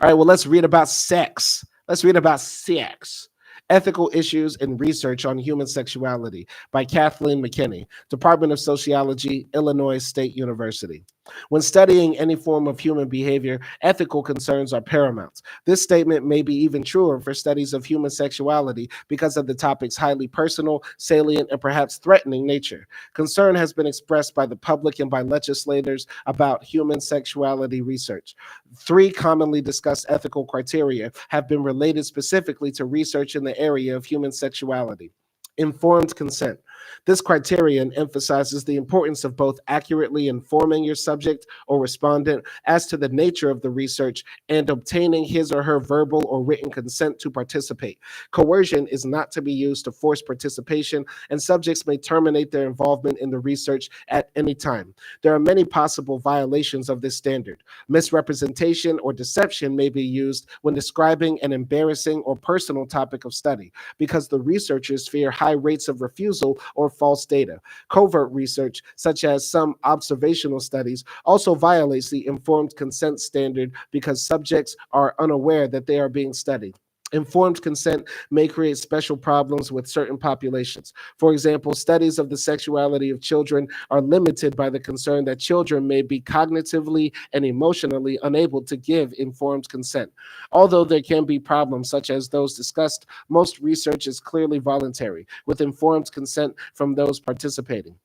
Speaker 1: All right, well, let's read about sex. Let's read about sex. Ethical Issues in Research on Human Sexuality by Kathleen McKinney, Department of Sociology, Illinois State University. When studying any form of human behavior, ethical concerns are paramount. This statement may be even truer for studies of human sexuality because of the topic's highly personal, salient, and perhaps threatening nature. Concern has been expressed by the public and by legislators about human sexuality research. Three commonly discussed ethical criteria have been related specifically to research in the area of human sexuality. Informed consent. This criterion emphasizes the importance of both accurately informing your subject or respondent as to the nature of the research and obtaining his or her verbal or written consent to participate. Coercion is not to be used to force participation, and subjects may terminate their involvement in the research at any time. There are many possible violations of this standard. Misrepresentation or deception may be used when describing an embarrassing or personal topic of study, because the researchers fear high rates of refusal or false data. Covert research, such as some observational studies, also violates the informed consent standard because subjects are unaware that they are being studied. Informed consent may create special problems with certain populations. For example, studies of the sexuality of children are limited by the concern that children may be cognitively and emotionally unable to give informed consent. Although there can be problems such as those discussed, most research is clearly voluntary, with informed consent from those participating.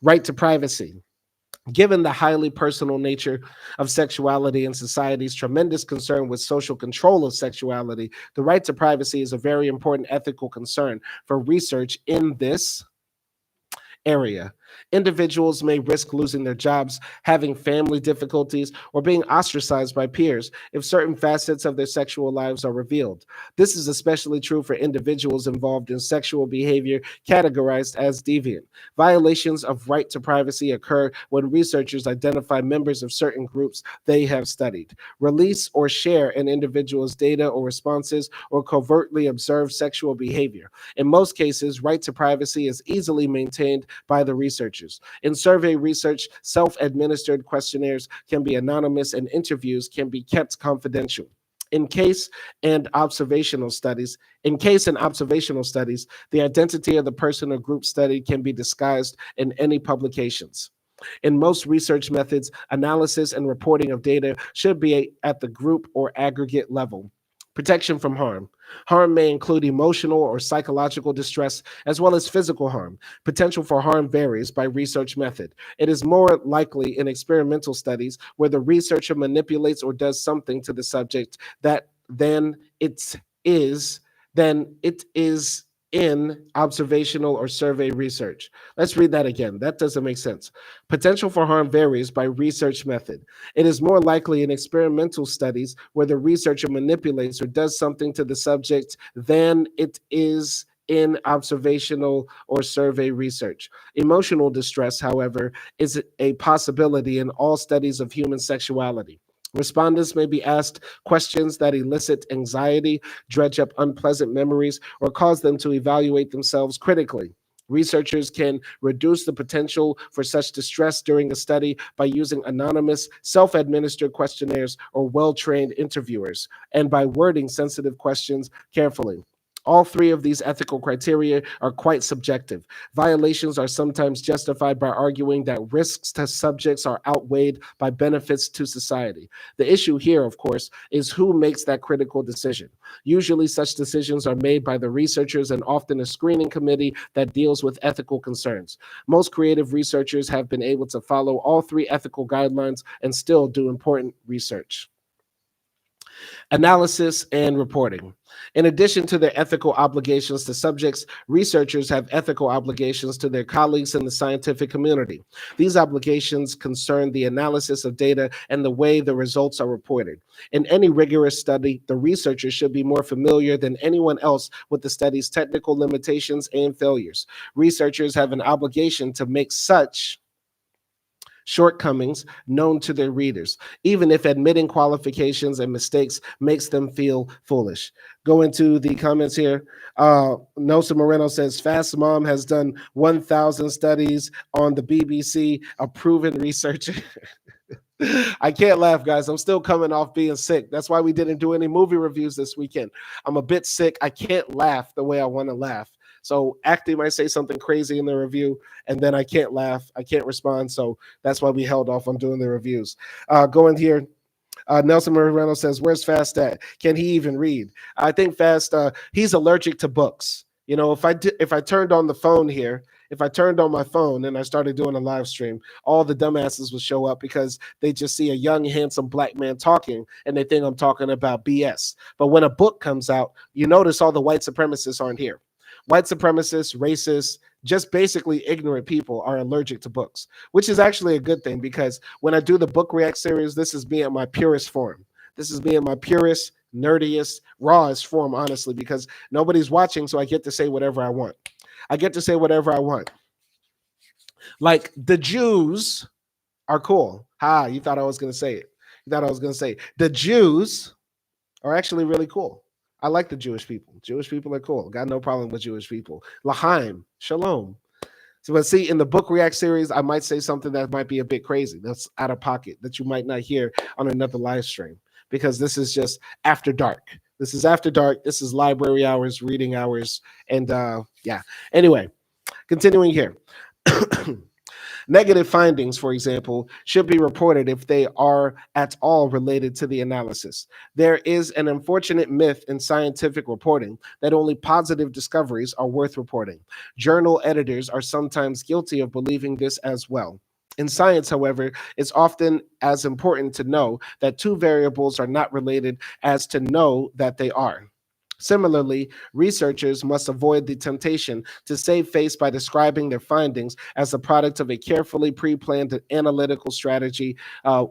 Speaker 1: Right to privacy. Given the highly personal nature of sexuality and society's tremendous concern with social control of sexuality, the right to privacy is a very important ethical concern for research in this area. Individuals may risk losing their jobs, having family difficulties, or being ostracized by peers if certain facets of their sexual lives are revealed. This is especially true for individuals involved in sexual behavior categorized as deviant. Violations of right to privacy occur when researchers identify members of certain groups they have studied, release or share an individual's data or responses, or covertly observe sexual behavior. In most cases, right to privacy is easily maintained by the researchers. In survey research, self-administered questionnaires can be anonymous and interviews can be kept confidential. In case and observational studies, the identity of the person or group studied can be disguised in any publications. In most research methods, analysis and reporting of data should be at the group or aggregate level. Protection from harm. Harm may include emotional or psychological distress, as well as physical harm. Potential for harm varies by research method. It is more likely in experimental studies where the researcher manipulates or does something to the subject that than it is in observational or survey research. Let's read that again. That doesn't make sense. Potential for harm varies by research method. It is more likely in experimental studies where the researcher manipulates or does something to the subject than it is in observational or survey research. Emotional distress, however, is a possibility in all studies of human sexuality. Respondents may be asked questions that elicit anxiety, dredge up unpleasant memories, or cause them to evaluate themselves critically. Researchers can reduce the potential for such distress during a study by using anonymous, self-administered questionnaires or well-trained interviewers, and by wording sensitive questions carefully. All three of these ethical criteria are quite subjective. Violations are sometimes justified by arguing that risks to subjects are outweighed by benefits to society. The issue here, of course, is who makes that critical decision. Usually, such decisions are made by the researchers and often a screening committee that deals with ethical concerns. Most creative researchers have been able to follow all three ethical guidelines and still do important research. Analysis and reporting. In addition to their ethical obligations to subjects, researchers have ethical obligations to their colleagues in the scientific community. These obligations concern the analysis of data and the way the results are reported. In any rigorous study, the researcher should be more familiar than anyone else with the study's technical limitations and failures. Researchers have an obligation to make such shortcomings known to their readers, even if admitting qualifications and mistakes makes them feel foolish. Go into the comments here. Nosa Moreno says, Fast Mom has done 1,000 studies on the BBC, a proven researcher. I can't laugh, guys. I'm still coming off being sick. That's why we didn't do any movie reviews this weekend. I'm a bit sick. I can't laugh the way I want to laugh. So Acting might say something crazy in the review, and then I can't laugh. I can't respond. So that's why we held off on doing the reviews. Going here. Nelson Moreno says, "Where's Fast at? Can he even read?" I think Fast. He's allergic to books. You know, if I turned on the phone here, if I turned on my phone and I started doing a live stream, all the dumbasses would show up because they just see a young, handsome black man talking and they think I'm talking about BS. But when a book comes out, you notice all the white supremacists aren't here. White supremacists, racists, just basically ignorant people are allergic to books, which is actually a good thing because when I do the book react series, this is me at my purest form. This is me at my purest, nerdiest, rawest form, honestly, because nobody's watching, so I get to say whatever I want. I get to say whatever I want. Like the Jews are cool. Ha, you thought I was going to say it. You thought I was going to say it. The Jews are actually really cool. I like the Jewish people. Jewish people are cool. Got no problem with Jewish people. L'chaim, shalom. So, but see, in the book react series, I might say something that might be a bit crazy, that's out of pocket, that you might not hear on another live stream, because this is just after dark. This is after dark. This is library hours, reading hours, and yeah. Anyway, continuing here. Negative findings, for example, should be reported if they are at all related to the analysis. There is an unfortunate myth in scientific reporting that only positive discoveries are worth reporting. Journal editors are sometimes guilty of believing this as well. In science, however, it's often as important to know that two variables are not related as to know that they are. Similarly, researchers must avoid the temptation to save face by describing their findings as the product of a carefully pre-planned analytical strategy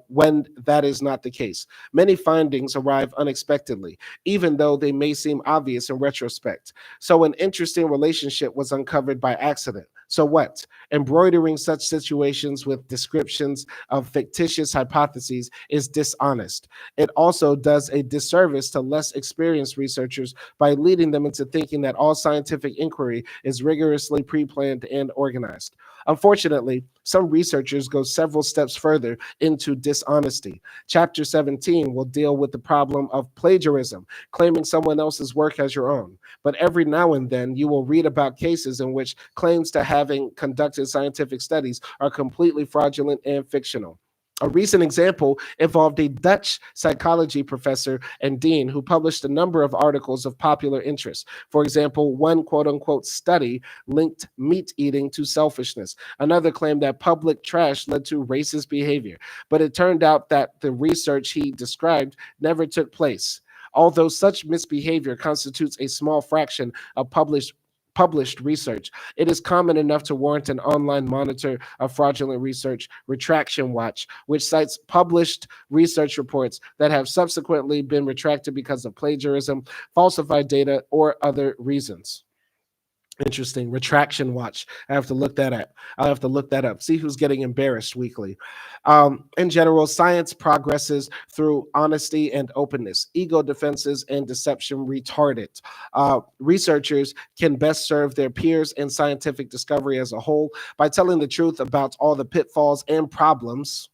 Speaker 1: when that is not the case. Many findings arrive unexpectedly, even though they may seem obvious in retrospect. So an interesting relationship was uncovered by accident. So what? Embroidering such situations with descriptions of fictitious hypotheses is dishonest. It also does a disservice to less experienced researchers by leading them into thinking that all scientific inquiry is rigorously pre-planned and organized. Unfortunately, some researchers go several steps further into dishonesty. Chapter 17 will deal with the problem of plagiarism, claiming someone else's work as your own. But every now and then, you will read about cases in which claims to having conducted scientific studies are completely fraudulent and fictional. A recent example involved a Dutch psychology professor and dean who published a number of articles of popular interest. For example, one quote-unquote study linked meat eating to selfishness. Another claimed that public trash led to racist behavior. But it turned out that the research he described never took place. Although such misbehavior constitutes a small fraction of published research, it is common enough to warrant an online monitor of fraudulent research, Retraction Watch, which cites published research reports that have subsequently been retracted because of plagiarism, falsified data, or other reasons. Interesting. Retraction Watch. I have to look that up. I'll have to look that up. See who's getting embarrassed weekly. In general, science progresses through honesty and openness. Ego defenses and deception retard it. Researchers can best serve their peers in scientific discovery as a whole by telling the truth about all the pitfalls and problems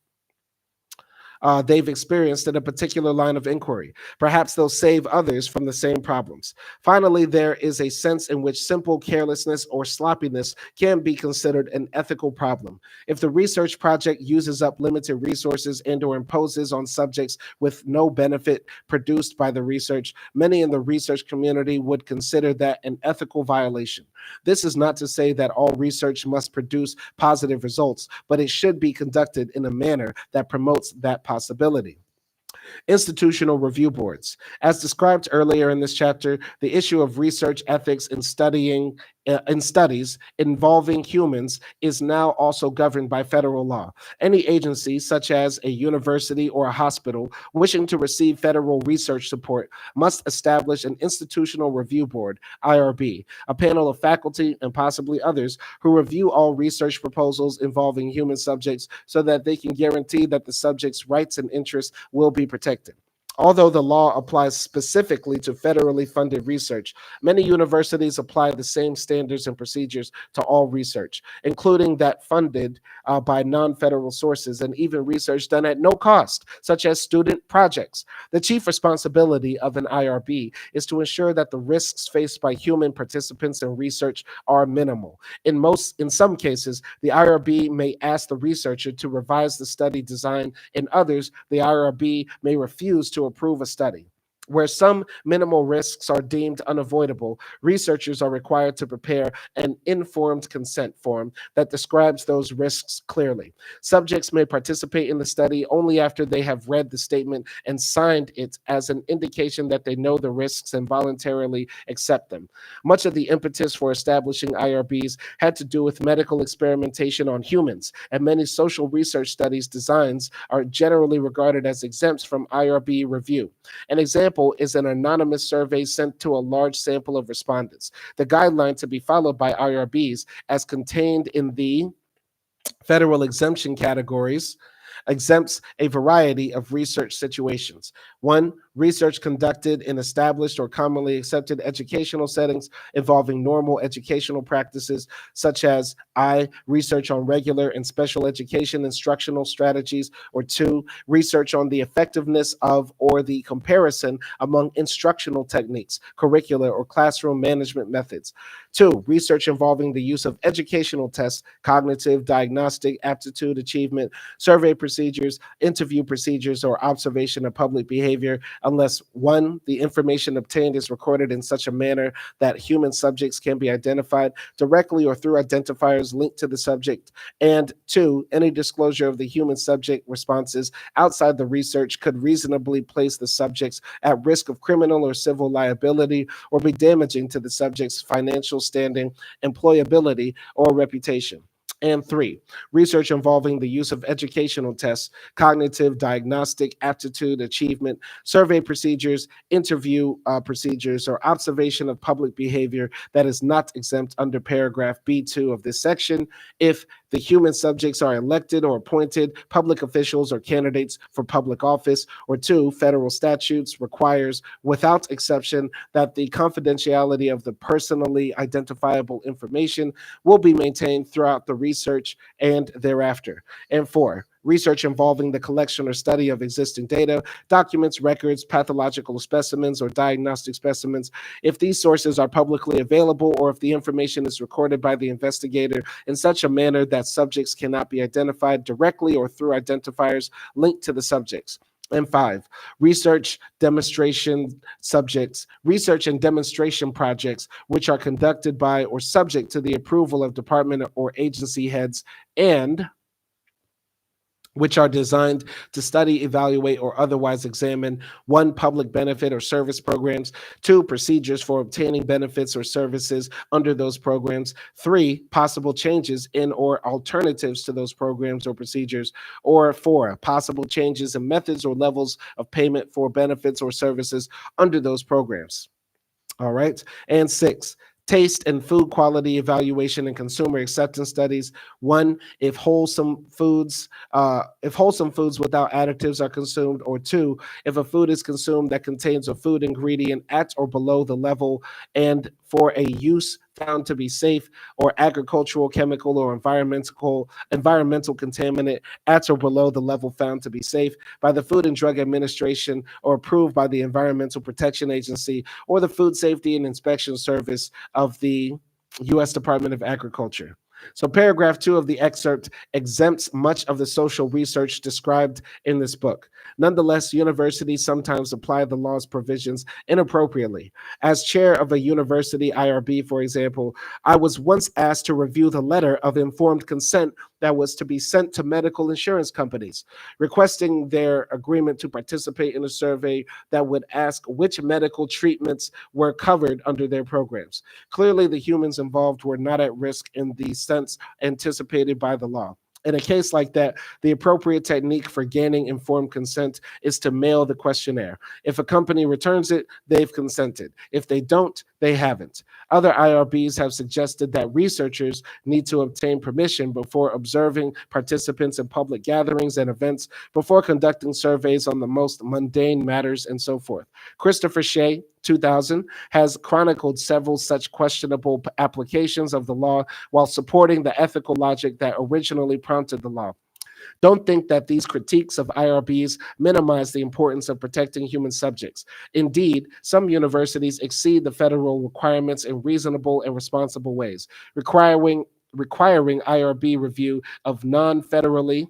Speaker 1: they've experienced in a particular line of inquiry. Perhaps they'll save others from the same problems. Finally, there is a sense in which simple carelessness or sloppiness can be considered an ethical problem. If the research project uses up limited resources and or imposes on subjects with no benefit produced by the research, many in the research community would consider that an ethical violation. This is not to say that all research must produce positive results, but it should be conducted in a manner that promotes that possibility. Institutional review boards. As described earlier in this chapter, the issue of research ethics in studies involving humans is now also governed by federal law. Any agency, such as a university or a hospital, wishing to receive federal research support must establish an institutional review board, IRB, a panel of faculty and possibly others who review all research proposals involving human subjects so that they can guarantee that the subject's rights and interests will be protected. Although the law applies specifically to federally funded research, many universities apply the same standards and procedures to all research, including that funded by non federal sources and even research done at no cost, such as student projects. The chief responsibility of an IRB is to ensure that the risks faced by human participants in research are minimal. In some cases, the IRB may ask the researcher to revise the study design. In others, the IRB may refuse to approve a study. Where some minimal risks are deemed unavoidable, researchers are required to prepare an informed consent form that describes those risks clearly. Subjects may participate in the study only after they have read the statement and signed it as an indication that they know the risks and voluntarily accept them. Much of the impetus for establishing IRBs had to do with medical experimentation on humans, and many social research studies designs are generally regarded as exempts from IRB review. An example is an anonymous survey sent to a large sample of respondents. The guideline to be followed by IRBs, as contained in the federal exemption categories, exempts a variety of research situations. One, research conducted in established or commonly accepted educational settings involving normal educational practices, such as research on regular and special education instructional strategies, or two, research on the effectiveness of or the comparison among instructional techniques, curricula, or classroom management methods. Two, research involving the use of educational tests, cognitive, diagnostic, aptitude, achievement, survey procedures, interview procedures, or observation of public behavior, unless one, the information obtained is recorded in such a manner that human subjects can be identified directly or through identifiers linked to the subject, and two, any disclosure of the human subject responses outside the research could reasonably place the subjects at risk of criminal or civil liability or be damaging to the subject's financial standing, employability, or reputation. And three, research involving the use of educational tests, cognitive, diagnostic, aptitude, achievement, survey procedures, interview procedures, or observation of public behavior that is not exempt under paragraph B2 of this section if the human subjects are elected or appointed public officials or candidates for public office, or two, federal statutes requires without exception that the confidentiality of the personally identifiable information will be maintained throughout the research and thereafter. And four, research involving the collection or study of existing data, documents, records, pathological specimens, or diagnostic specimens, if these sources are publicly available or if the information is recorded by the investigator in such a manner that subjects cannot be identified directly or through identifiers linked to the subjects. And five, research and demonstration projects, which are conducted by or subject to the approval of department or agency heads and which are designed to study, evaluate, or otherwise examine one, public benefit or service programs, two, procedures for obtaining benefits or services under those programs, three, possible changes in or alternatives to those programs or procedures, or four, possible changes in methods or levels of payment for benefits or services under those programs. All right. And six, taste and food quality evaluation and consumer acceptance studies. One, if wholesome foods without additives are consumed, or two, if a food is consumed that contains a food ingredient at or below the level and for a use found to be safe, or agricultural, chemical, or environmental contaminant at or below the level found to be safe by the Food and Drug Administration or approved by the Environmental Protection Agency or the Food Safety and Inspection Service of the U.S. Department of Agriculture. So paragraph 2 of the excerpt exempts much of the social research described in this book. Nonetheless, universities sometimes apply the law's provisions inappropriately. As chair of a university IRB, for example, I was once asked to review the letter of informed consent that was to be sent to medical insurance companies, requesting their agreement to participate in a survey that would ask which medical treatments were covered under their programs. Clearly, the humans involved were not at risk in the sense anticipated by the law. In a case like that, the appropriate technique for gaining informed consent is to mail the questionnaire. If a company returns it, they've consented. If they don't, they haven't. Other IRBs have suggested that researchers need to obtain permission before observing participants in public gatherings and events, before conducting surveys on the most mundane matters, and so forth. Christopher Shea, 2000, has chronicled several such questionable applications of the law while supporting the ethical logic that originally prompted the law. Don't think that these critiques of IRBs minimize the importance of protecting human subjects. Indeed, some universities exceed the federal requirements in reasonable and responsible ways, requiring IRB review of non-federally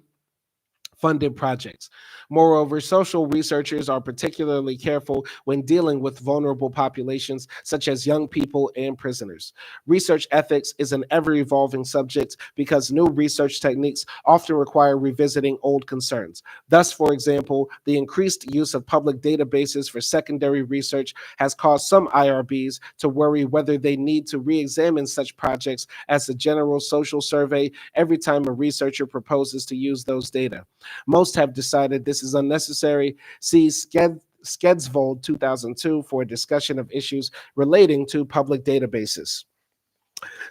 Speaker 1: funded projects. Moreover, social researchers are particularly careful when dealing with vulnerable populations such as young people and prisoners. Research ethics is an ever-evolving subject because new research techniques often require revisiting old concerns. Thus, for example, the increased use of public databases for secondary research has caused some IRBs to worry whether they need to re-examine such projects as a general social survey every time a researcher proposes to use those data. Most have decided this is unnecessary. See Skedsvold 2002 for a discussion of issues relating to public databases.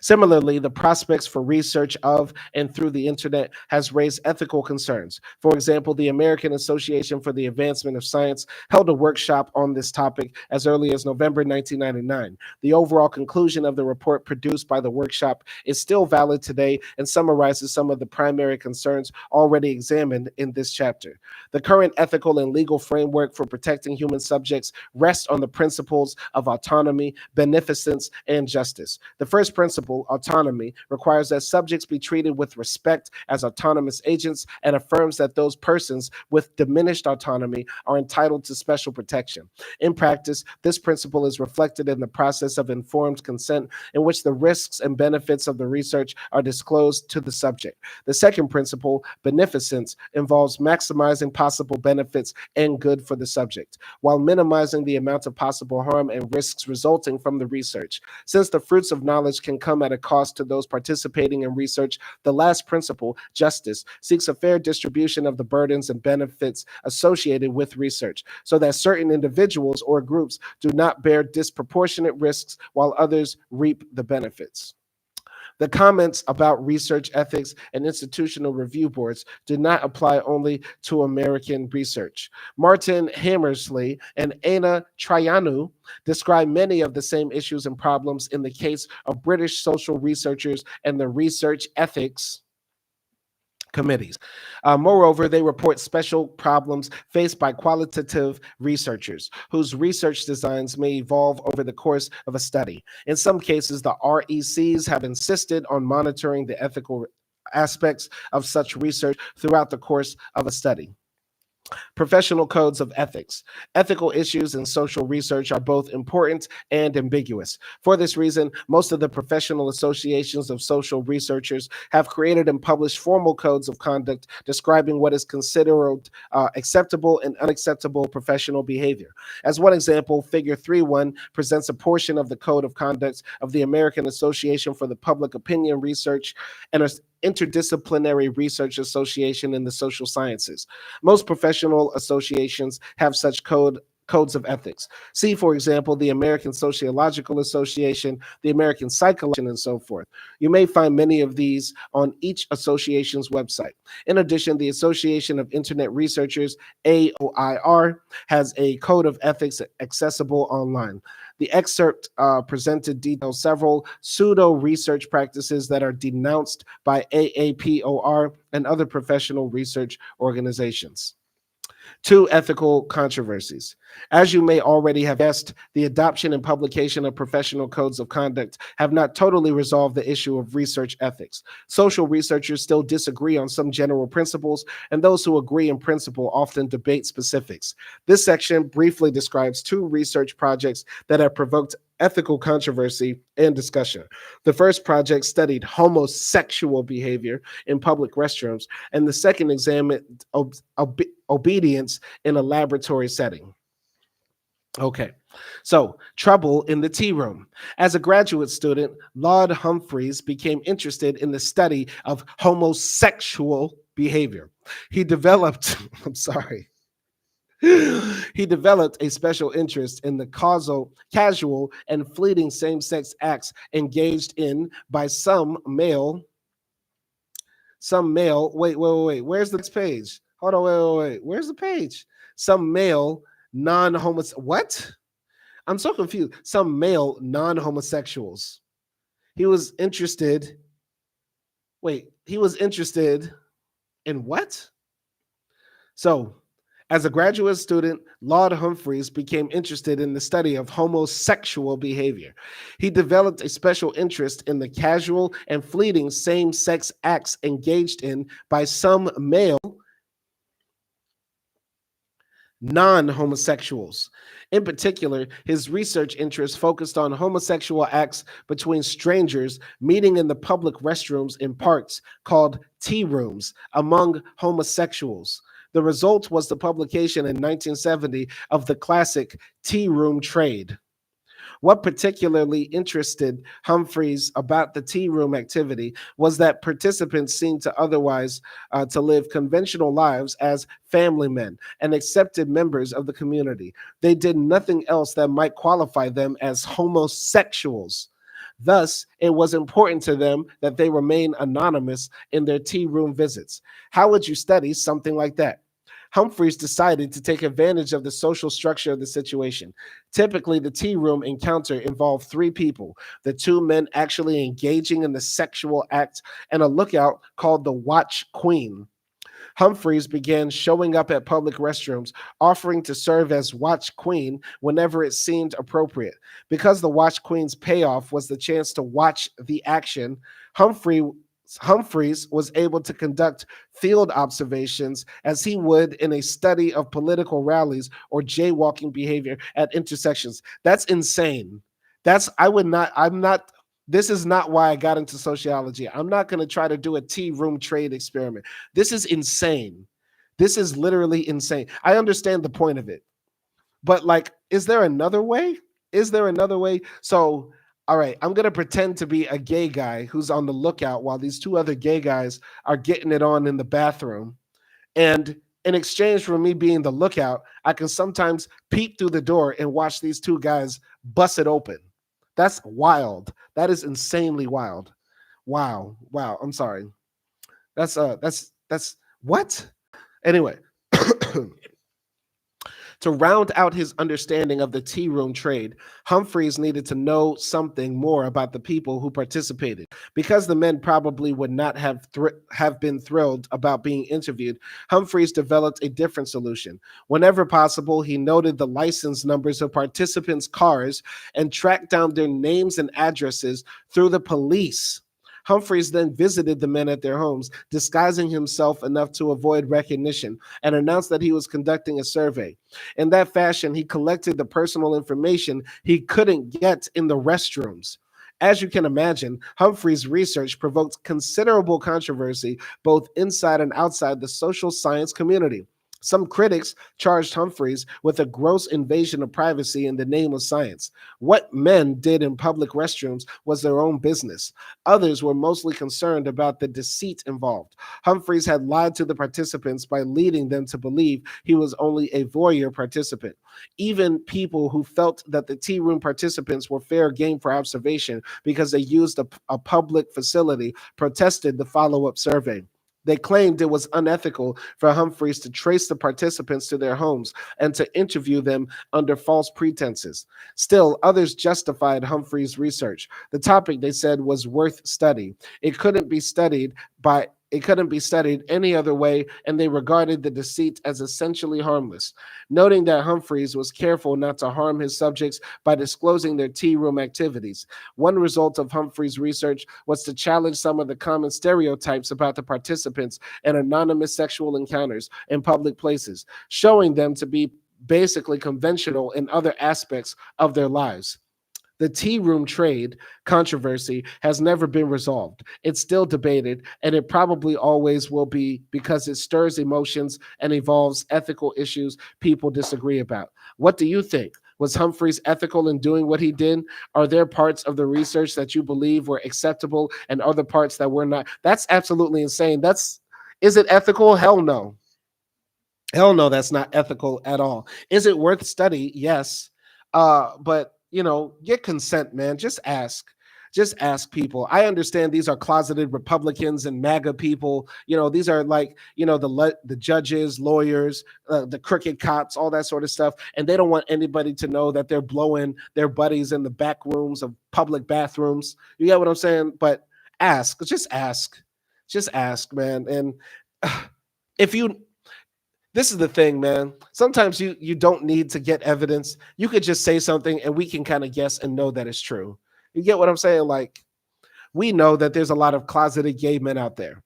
Speaker 1: Similarly, the prospects for research of and through the internet has raised ethical concerns. For example, the American Association for the Advancement of Science held a workshop on this topic as early as November 1999. The overall conclusion of the report produced by the workshop is still valid today and summarizes some of the primary concerns already examined in this chapter. The current ethical and legal framework for protecting human subjects rests on the principles of autonomy, beneficence, and justice. The first principle, autonomy, requires that subjects be treated with respect as autonomous agents and affirms that those persons with diminished autonomy are entitled to special protection. In practice, this principle is reflected in the process of informed consent, in which the risks and benefits of the research are disclosed to the subject. The second principle, beneficence, involves maximizing possible benefits and good for the subject, while minimizing the amount of possible harm and risks resulting from the research. Since the fruits of knowledge can come at a cost to those participating in research, the last principle, justice, seeks a fair distribution of the burdens and benefits associated with research, so that certain individuals or groups do not bear disproportionate risks while others reap the benefits. The comments about research ethics and institutional review boards do not apply only to American research. Martin Hammersley and Anna Traianu describe many of the same issues and problems in the case of British social researchers and the research ethics committees. Moreover, they report special problems faced by qualitative researchers whose research designs may evolve over the course of a study. In some cases, the RECs have insisted on monitoring the ethical aspects of such research throughout the course of a study. Professional codes of ethics. Ethical issues in social research are both important and ambiguous. For this reason, most of the professional associations of social researchers have created and published formal codes of conduct describing what is considered acceptable and unacceptable professional behavior. As one example, Figure 3.1 presents a portion of the Code of Conduct of the American Association for the Public Opinion Research and an interdisciplinary research association in the social sciences. Most professional associations have such codes of ethics. See, for example, the American Sociological Association, the American Psychological, and so forth. You may find many of these on each association's website. In addition, the Association of Internet Researchers, AOIR, has a code of ethics accessible online. The excerpt presented details several pseudo-research practices that are denounced by AAPOR and other professional research organizations. 2 ethical controversies. As you may already have guessed, the adoption and publication of professional codes of conduct have not totally resolved the issue of research ethics. Social researchers still disagree on some general principles, and those who agree in principle often debate specifics. This section briefly describes 2 research projects that have provoked ethical controversy and discussion. The first project studied homosexual behavior in public restrooms, and the second examined obedience in a laboratory setting. Okay, so trouble in the tea room. As a graduate student, Lord Humphreys became interested in the study of homosexual behavior. He developed, I'm sorry, he developed a special interest in the casual, and fleeting same sex acts engaged in by wait, where's the next page? Hold on, wait, where's the page? Some male non homosexual, what? I'm so confused. Some male non homosexuals. He was interested, he was interested in what? So, as a graduate student, Lord Humphreys became interested in the study of homosexual behavior. He developed a special interest in the casual and fleeting same sex acts engaged in by some male non homosexuals. In particular, his research interests focused on homosexual acts between strangers meeting in the public restrooms in parks called tea rooms among homosexuals. The result was the publication in 1970 of the classic Tea Room Trade. What particularly interested Humphreys about the tea room activity was that participants seemed to otherwise to live conventional lives as family men and accepted members of the community. They did nothing else that might qualify them as homosexuals. Thus, it was important to them that they remain anonymous in their tea room visits. How would you study something like that? Humphreys decided to take advantage of the social structure of the situation. Typically, the tea room encounter involved three people: the two men actually engaging in the sexual act, and a lookout called the Watch Queen. Humphreys began showing up at public restrooms, offering to serve as Watch Queen whenever it seemed appropriate. Because the Watch Queen's payoff was the chance to watch the action, Humphreys was able to conduct field observations as he would in a study of political rallies or jaywalking behavior at intersections. That's insane. I'm not, this is not why I got into sociology. I'm not going to try to do a tea room trade experiment. This is insane. This is literally insane. I understand the point of it, but like, is there another way? Is there another way? So, all right, I'm gonna pretend to be a gay guy who's on the lookout while these two other gay guys are getting it on in the bathroom. And in exchange for me being the lookout, I can sometimes peep through the door and watch these two guys bust it open. That's wild. That is insanely wild. Wow. Wow. I'm sorry. That's what? Anyway, to round out his understanding of the tea room trade, Humphreys needed to know something more about the people who participated. Because the men probably would not have been thrilled about being interviewed, Humphreys developed a different solution. Whenever possible, he noted the license numbers of participants' cars and tracked down their names and addresses through the police. Humphreys then visited the men at their homes, disguising himself enough to avoid recognition, and announced that he was conducting a survey. In that fashion, he collected the personal information he couldn't get in the restrooms. As you can imagine, Humphrey's research provoked considerable controversy both inside and outside the social science community. Some critics charged Humphreys with a gross invasion of privacy in the name of science. What men did in public restrooms was their own business. Others were mostly concerned about the deceit involved. Humphreys had lied to the participants by leading them to believe he was only a voyeur participant. Even people who felt that the tea room participants were fair game for observation because they used a public facility protested the follow-up survey. They claimed it was unethical for Humphreys to trace the participants to their homes and to interview them under false pretenses. Still, others justified Humphreys' research. The topic, they said, was worth study. It couldn't be studied any other way, and they regarded the deceit as essentially harmless. Noting that Humphreys was careful not to harm his subjects by disclosing their tea room activities. One result of Humphreys' research was to challenge some of the common stereotypes about the participants in anonymous sexual encounters in public places, showing them to be basically conventional in other aspects of their lives. The tea room trade controversy has never been resolved. It's still debated, and it probably always will be because it stirs emotions and involves ethical issues people disagree about. What do you think? Was Humphreys ethical in doing what he did? Are there parts of the research that you believe were acceptable and other parts that were not? That's absolutely insane. Is it ethical? Hell no. Hell no, that's not ethical at all. Is it worth study? Yes. But get consent, man. Just ask. Just ask people. I understand these are closeted Republicans and MAGA people. These are like, the judges, lawyers, the crooked cops, all that sort of stuff. And they don't want anybody to know that they're blowing their buddies in the back rooms of public bathrooms. You get what I'm saying? But ask. Just ask. Just ask, man. And if you this is the thing, man. Sometimes you don't need to get evidence. You could just say something and we can kind of guess and know that it's true. You get what I'm saying? Like, we know that there's a lot of closeted gay men out there.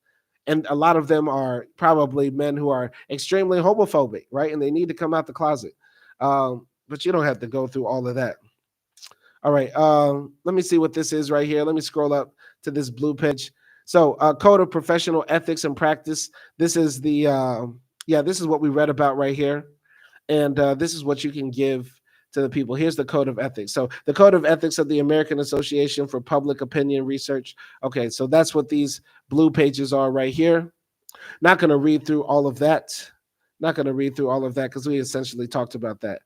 Speaker 1: And a lot of them are probably men who are extremely homophobic, right? And they need to come out the closet. But you don't have to go through all of that. All right. Let me see what this is right here. Let me scroll up to this blue page. So, Code of Professional Ethics and Practice. This is this is what we read about right here. And this is what you can give to the people. Here's the Code of Ethics. So the Code of Ethics of the American Association for Public Opinion Research. Okay, so that's what these blue pages are right here. Not going to read through all of that. Not going to read through all of that because we essentially talked about that.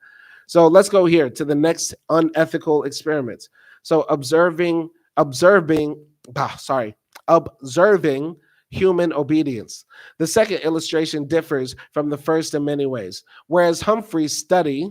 Speaker 1: So let's go here to the next unethical experiments. So observing human obedience. The second illustration differs from the first in many ways. Whereas Humphrey's study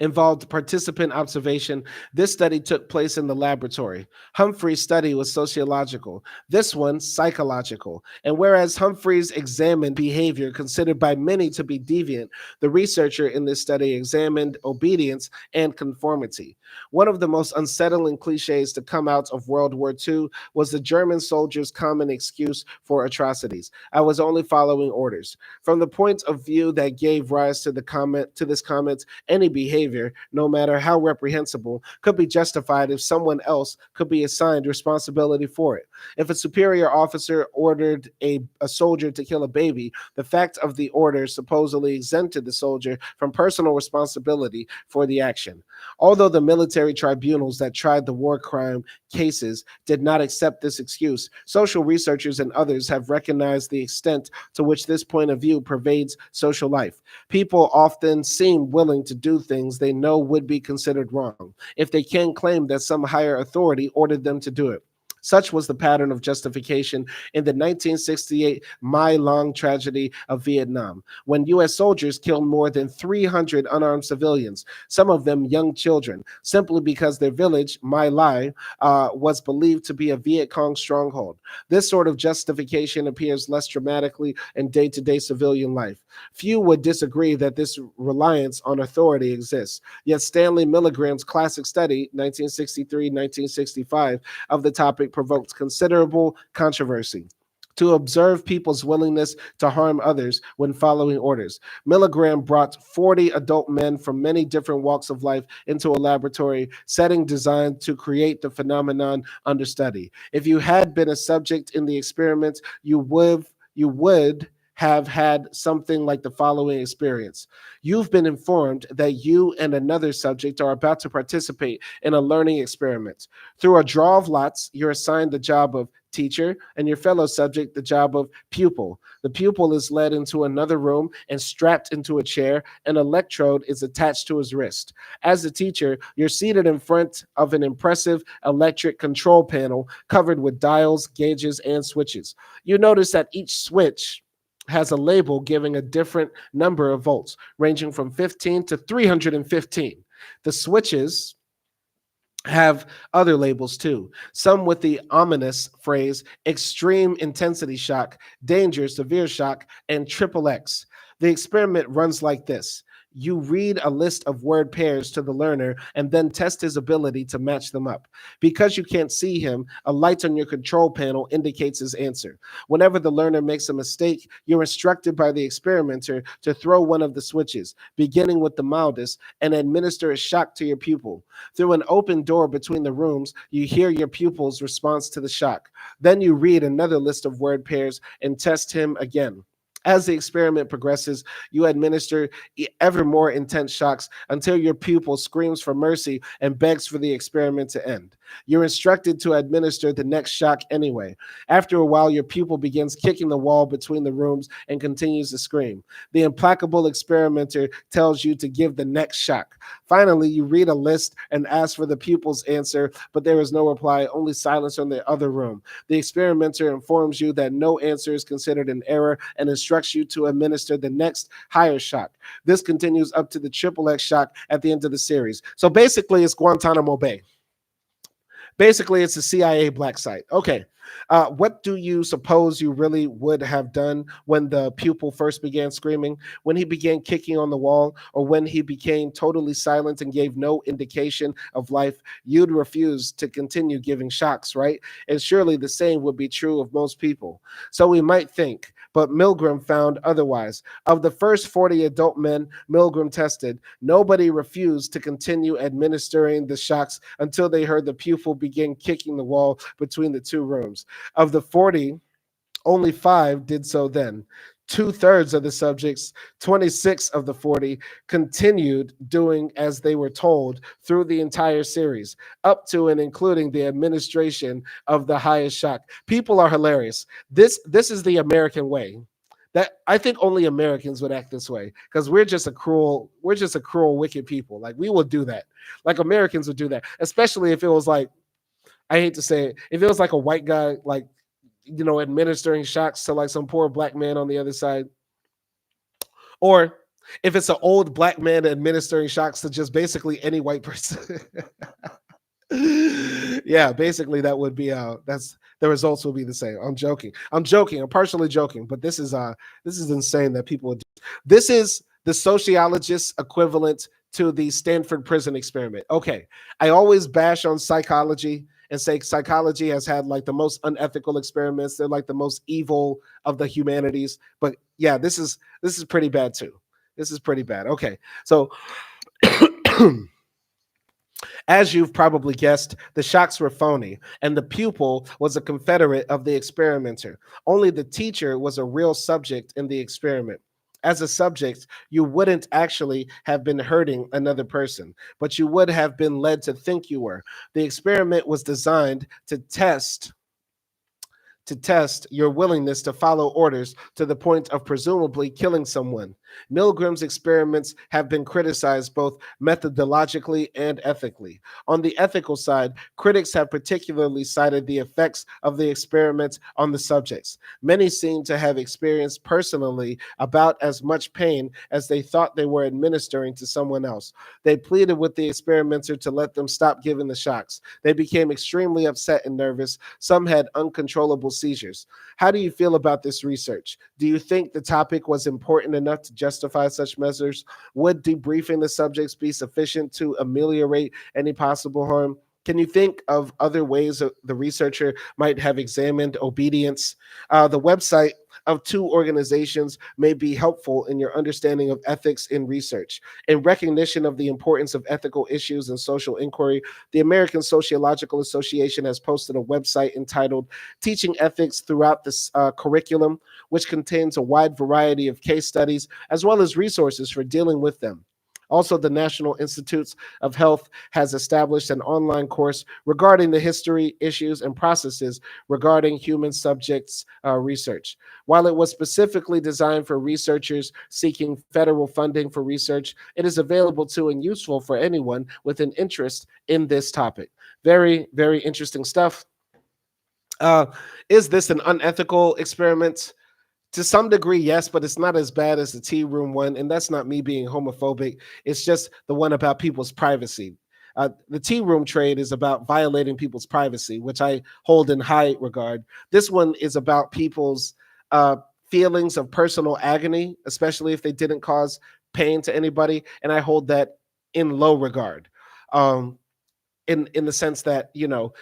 Speaker 1: involved participant observation, this study took place in the laboratory. Humphrey's study was sociological, this one psychological. And whereas Humphreys examined behavior considered by many to be deviant, the researcher in this study examined obedience and conformity. One of the most unsettling cliches to come out of World War II was the German soldiers' common excuse for atrocities. I was only following orders. From the point of view that gave rise to this comment, any behavior, no matter how reprehensible, could be justified if someone else could be assigned responsibility for it. If a superior officer ordered a soldier to kill a baby, the fact of the order supposedly exempted the soldier from personal responsibility for the action. Although the military tribunals that tried the war crime cases did not accept this excuse, social researchers and others have recognized the extent to which this point of view pervades social life. People often seem willing to do things they know would be considered wrong if they can claim that some higher authority ordered them to do it. Such was the pattern of justification in the 1968 My Long tragedy of Vietnam, when U.S. soldiers killed more than 300 unarmed civilians, some of them young children, simply because their village, My Lai, was believed to be a Viet Cong stronghold. This sort of justification appears less dramatically in day-to-day civilian life. Few would disagree that this reliance on authority exists. Yet Stanley Milligram's classic study, 1963-1965, of the topic provoked considerable controversy. To observe people's willingness to harm others when following orders. Milligram brought 40 adult men from many different walks of life into a laboratory setting designed to create the phenomenon under study. If you had been a subject in the experiment, you would have had something like the following experience. You've been informed that you and another subject are about to participate in a learning experiment. Through a draw of lots, you're assigned the job of teacher and your fellow subject the job of pupil. The pupil is led into another room and strapped into a chair. An electrode is attached to his wrist. As the teacher, you're seated in front of an impressive electric control panel covered with dials, gauges, and switches. You notice that each switch has a label giving a different number of volts, ranging from 15 to 315. The switches have other labels too, some with the ominous phrase extreme intensity shock, danger, severe shock, and triple X. The experiment runs like this. You read a list of word pairs to the learner and then test his ability to match them up. Because you can't see him, a light on your control panel indicates his answer. Whenever the learner makes a mistake, you're instructed by the experimenter to throw one of the switches, beginning with the mildest, and administer a shock to your pupil. Through an open door between the rooms, you hear your pupil's response to the shock. Then you read another list of word pairs and test him again. As the experiment progresses, you administer ever more intense shocks until your pupil screams for mercy and begs for the experiment to end. You're instructed to administer the next shock anyway. After a while, your pupil begins kicking the wall between the rooms and continues to scream. The implacable experimenter tells you to give the next shock. Finally, you read a list and ask for the pupil's answer, but there is no reply, only silence from the other room. The experimenter informs you that no answer is considered an error and instructs you to administer the next higher shock. This continues up to the triple X shock at the end of the series. So basically, it's Guantanamo Bay. Basically, it's a CIA black site. Okay. What do you suppose you really would have done when the pupil first began screaming, when he began kicking on the wall, or when he became totally silent and gave no indication of life? You'd refuse to continue giving shocks, right? And surely the same would be true of most people. So we might think, but Milgram found otherwise. Of the first 40 adult men Milgram tested, nobody refused to continue administering the shocks until they heard the pupil begin kicking the wall between the two rooms. Of the 40, only 5 did so then. Two-thirds of the subjects, 26 of the 40, continued doing as they were told through the entire series, up to and including the administration of the highest shock. People are hilarious. This is the American way. That I think only Americans would act this way because we're just a cruel, wicked people. Like we will do that. Like Americans would do that, especially if it was like, I hate to say it, if it was like a white guy, like, administering shocks to like some poor black man on the other side, or if it's an old black man administering shocks to just basically any white person. Yeah, basically that would be that's the results will be the same. I'm partially joking, but this is insane that people would do. This is the sociologist's equivalent to the Stanford prison experiment. Okay, I always bash on psychology and say psychology has had like the most unethical experiments. They're like the most evil of the humanities. But yeah, this is pretty bad too. This is pretty bad. Okay, so as you've probably guessed, the shocks were phony, and the pupil was a confederate of the experimenter. Only the teacher was a real subject in the experiment. As a subject, you wouldn't actually have been hurting another person, but you would have been led to think you were. The experiment was designed to test your willingness to follow orders to the point of presumably killing someone. Milgram's experiments have been criticized both methodologically and ethically. On the ethical side, critics have particularly cited the effects of the experiments on the subjects. Many seem to have experienced personally about as much pain as they thought they were administering to someone else. They pleaded with the experimenter to let them stop giving the shocks. They became extremely upset and nervous. Some had uncontrollable seizures. How do you feel about this research? Do you think the topic was important enough to justify such measures? Would debriefing the subjects be sufficient to ameliorate any possible harm? Can you think of other ways the researcher might have examined obedience? The website of 2 organizations may be helpful in your understanding of ethics in research. In recognition of the importance of ethical issues and social inquiry, the American Sociological Association has posted a website entitled Teaching Ethics Throughout the Curriculum, which contains a wide variety of case studies as well as resources for dealing with them. Also, the National Institutes of Health has established an online course regarding the history, issues, and processes regarding human subjects research. While it was specifically designed for researchers seeking federal funding for research, it is available to and useful for anyone with an interest in this topic. Very, very interesting stuff. Is this an unethical experiment? To some degree, yes, but it's not as bad as the tea room one. And that's not me being homophobic. It's just the one about people's privacy. The tea room trade is about violating people's privacy, which I hold in high regard. This one is about people's feelings of personal agony, especially if they didn't cause pain to anybody. And I hold that in low regard. In the sense that,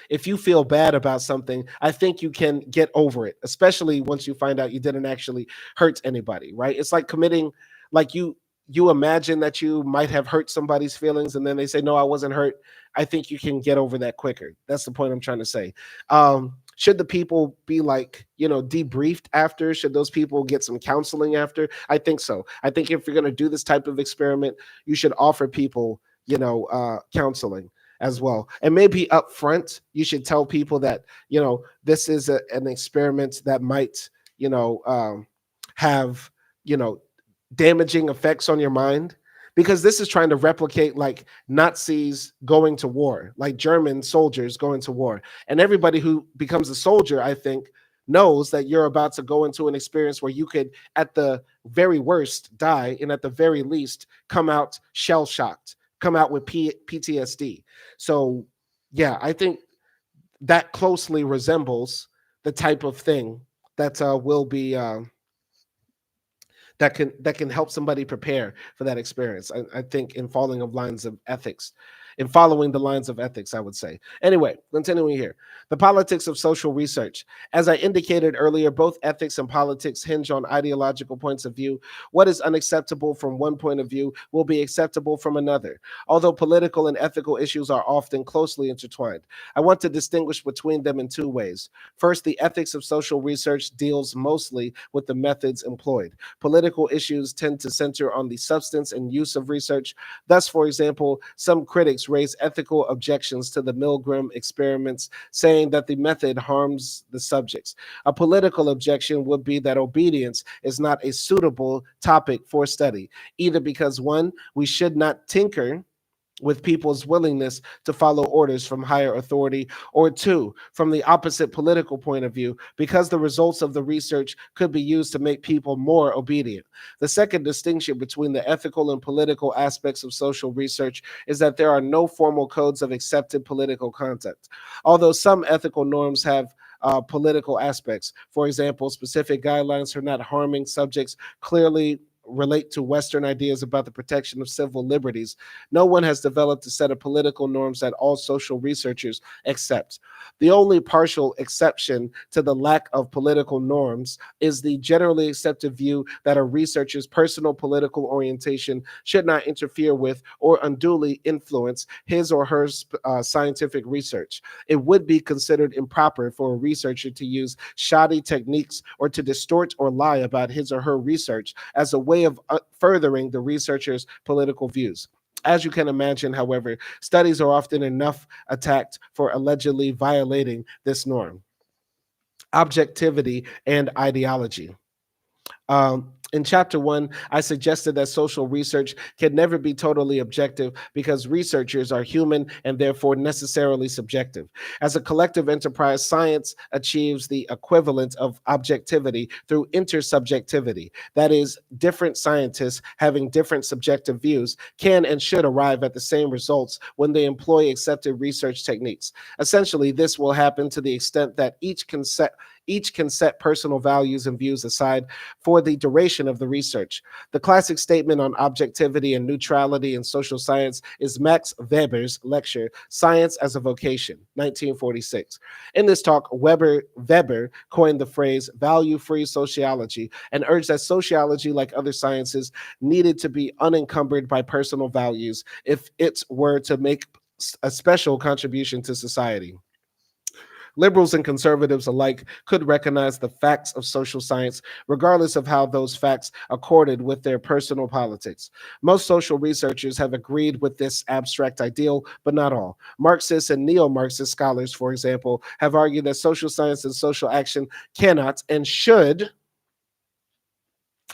Speaker 1: if you feel bad about something, I think you can get over it, especially once you find out you didn't actually hurt anybody, right? It's like committing, like you imagine that you might have hurt somebody's feelings and then they say, no, I wasn't hurt. I think you can get over that quicker. That's the point I'm trying to say. Should the people be like, debriefed after? Should those people get some counseling after? I think so. I think if you're going to do this type of experiment, you should offer people, counseling as well. And maybe up front, you should tell people that, this is an experiment that might, have, you know, damaging effects on your mind, because this is trying to replicate like Nazis going to war, like German soldiers going to war. And everybody who becomes a soldier, I think, knows that you're about to go into an experience where you could, at the very worst, die, and at the very least, come out shell shocked, come out with PTSD. So, yeah, I think that closely resembles the type of thing that will be. That can help somebody prepare for that experience. I think in following the lines of ethics, I would say. Anyway, continuing here, the politics of social research. As I indicated earlier, both ethics and politics hinge on ideological points of view. What is unacceptable from one point of view will be acceptable from another, although political and ethical issues are often closely intertwined. I want to distinguish between them in two ways. First, the ethics of social research deals mostly with the methods employed. Political issues tend to center on the substance and use of research. Thus, for example, some critics raise ethical objections to the Milgram experiments, saying that the method harms the subjects. A political objection would be that obedience is not a suitable topic for study, either because, one, we should not tinker with people's willingness to follow orders from higher authority, or two, from the opposite political point of view, because the results of the research could be used to make people more obedient. The second distinction between the ethical and political aspects of social research is that there are no formal codes of accepted political conduct, although some ethical norms have political aspects. For example, specific guidelines for not harming subjects clearly relate to Western ideas about the protection of civil liberties. No one has developed a set of political norms that all social researchers accept. The only partial exception to the lack of political norms is the generally accepted view that a researcher's personal political orientation should not interfere with or unduly influence his or her scientific research. It would be considered improper for a researcher to use shoddy techniques or to distort or lie about his or her research as a way of furthering the researcher's political views. As you can imagine, however, studies are often enough attacked for allegedly violating this norm. Objectivity and ideology. In chapter 1, I suggested that social research can never be totally objective because researchers are human and therefore necessarily subjective. As a collective enterprise, science achieves the equivalent of objectivity through intersubjectivity. That is, different scientists having different subjective views can and should arrive at the same results when they employ accepted research techniques. Essentially, this will happen to the extent that each can set personal values and views aside for the duration of the research. The classic statement on objectivity and neutrality in social science is Max Weber's lecture, Science as a Vocation, 1946. In this talk, Weber coined the phrase value-free sociology and urged that sociology, like other sciences, needed to be unencumbered by personal values if it were to make a special contribution to society. Liberals and conservatives alike could recognize the facts of social science, regardless of how those facts accorded with their personal politics. Most social researchers have agreed with this abstract ideal, but not all. Marxist and neo-Marxist scholars, for example, have argued that social science and social action cannot and should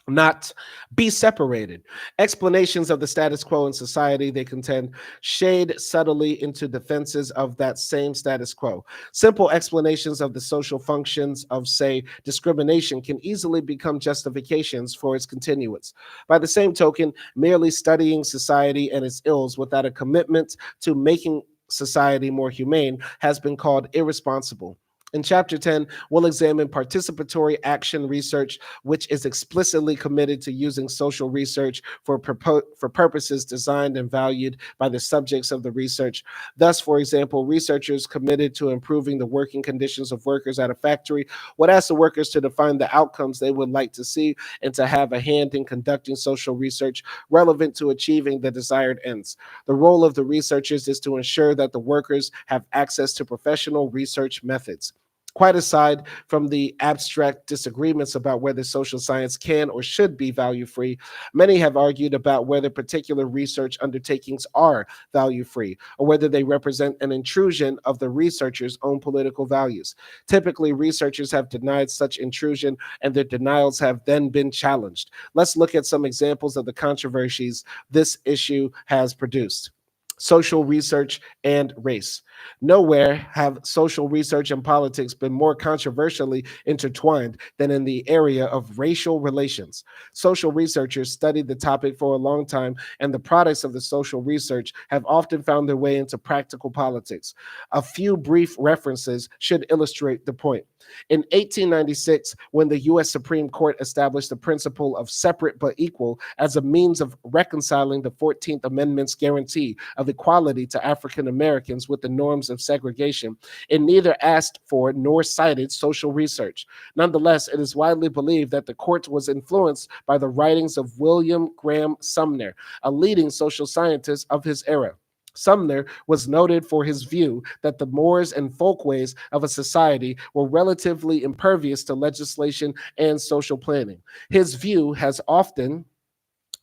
Speaker 1: not be separated. Explanations of the status quo in society, they contend, shade subtly into defenses of that same status quo. Simple explanations of the social functions of, say, discrimination can easily become justifications for its continuance. By the same token, merely studying society and its ills without a commitment to making society more humane has been called irresponsible. In Chapter 10, we'll examine participatory action research, which is explicitly committed to using social research for purposes designed and valued by the subjects of the research. Thus, for example, researchers committed to improving the working conditions of workers at a factory would ask the workers to define the outcomes they would like to see and to have a hand in conducting social research relevant to achieving the desired ends. The role of the researchers is to ensure that the workers have access to professional research methods. Quite aside from the abstract disagreements about whether social science can or should be value free, many have argued about whether particular research undertakings are value free or whether they represent an intrusion of the researcher's own political values. Typically, researchers have denied such intrusion, and their denials have then been challenged. Let's look at some examples of the controversies this issue has produced. Social research and race. Nowhere have social research and politics been more controversially intertwined than in the area of racial relations. Social researchers studied the topic for a long time, and the products of the social research have often found their way into practical politics. A few brief references should illustrate the point. In 1896, when the U.S. Supreme Court established the principle of separate but equal as a means of reconciling the 14th Amendment's guarantee of equality to African Americans with the norms of segregation, it neither asked for nor cited social research. Nonetheless, it is widely believed that the court was influenced by the writings of William Graham Sumner, a leading social scientist of his era. Sumner was noted for his view that the mores and folkways of a society were relatively impervious to legislation and social planning. His view has often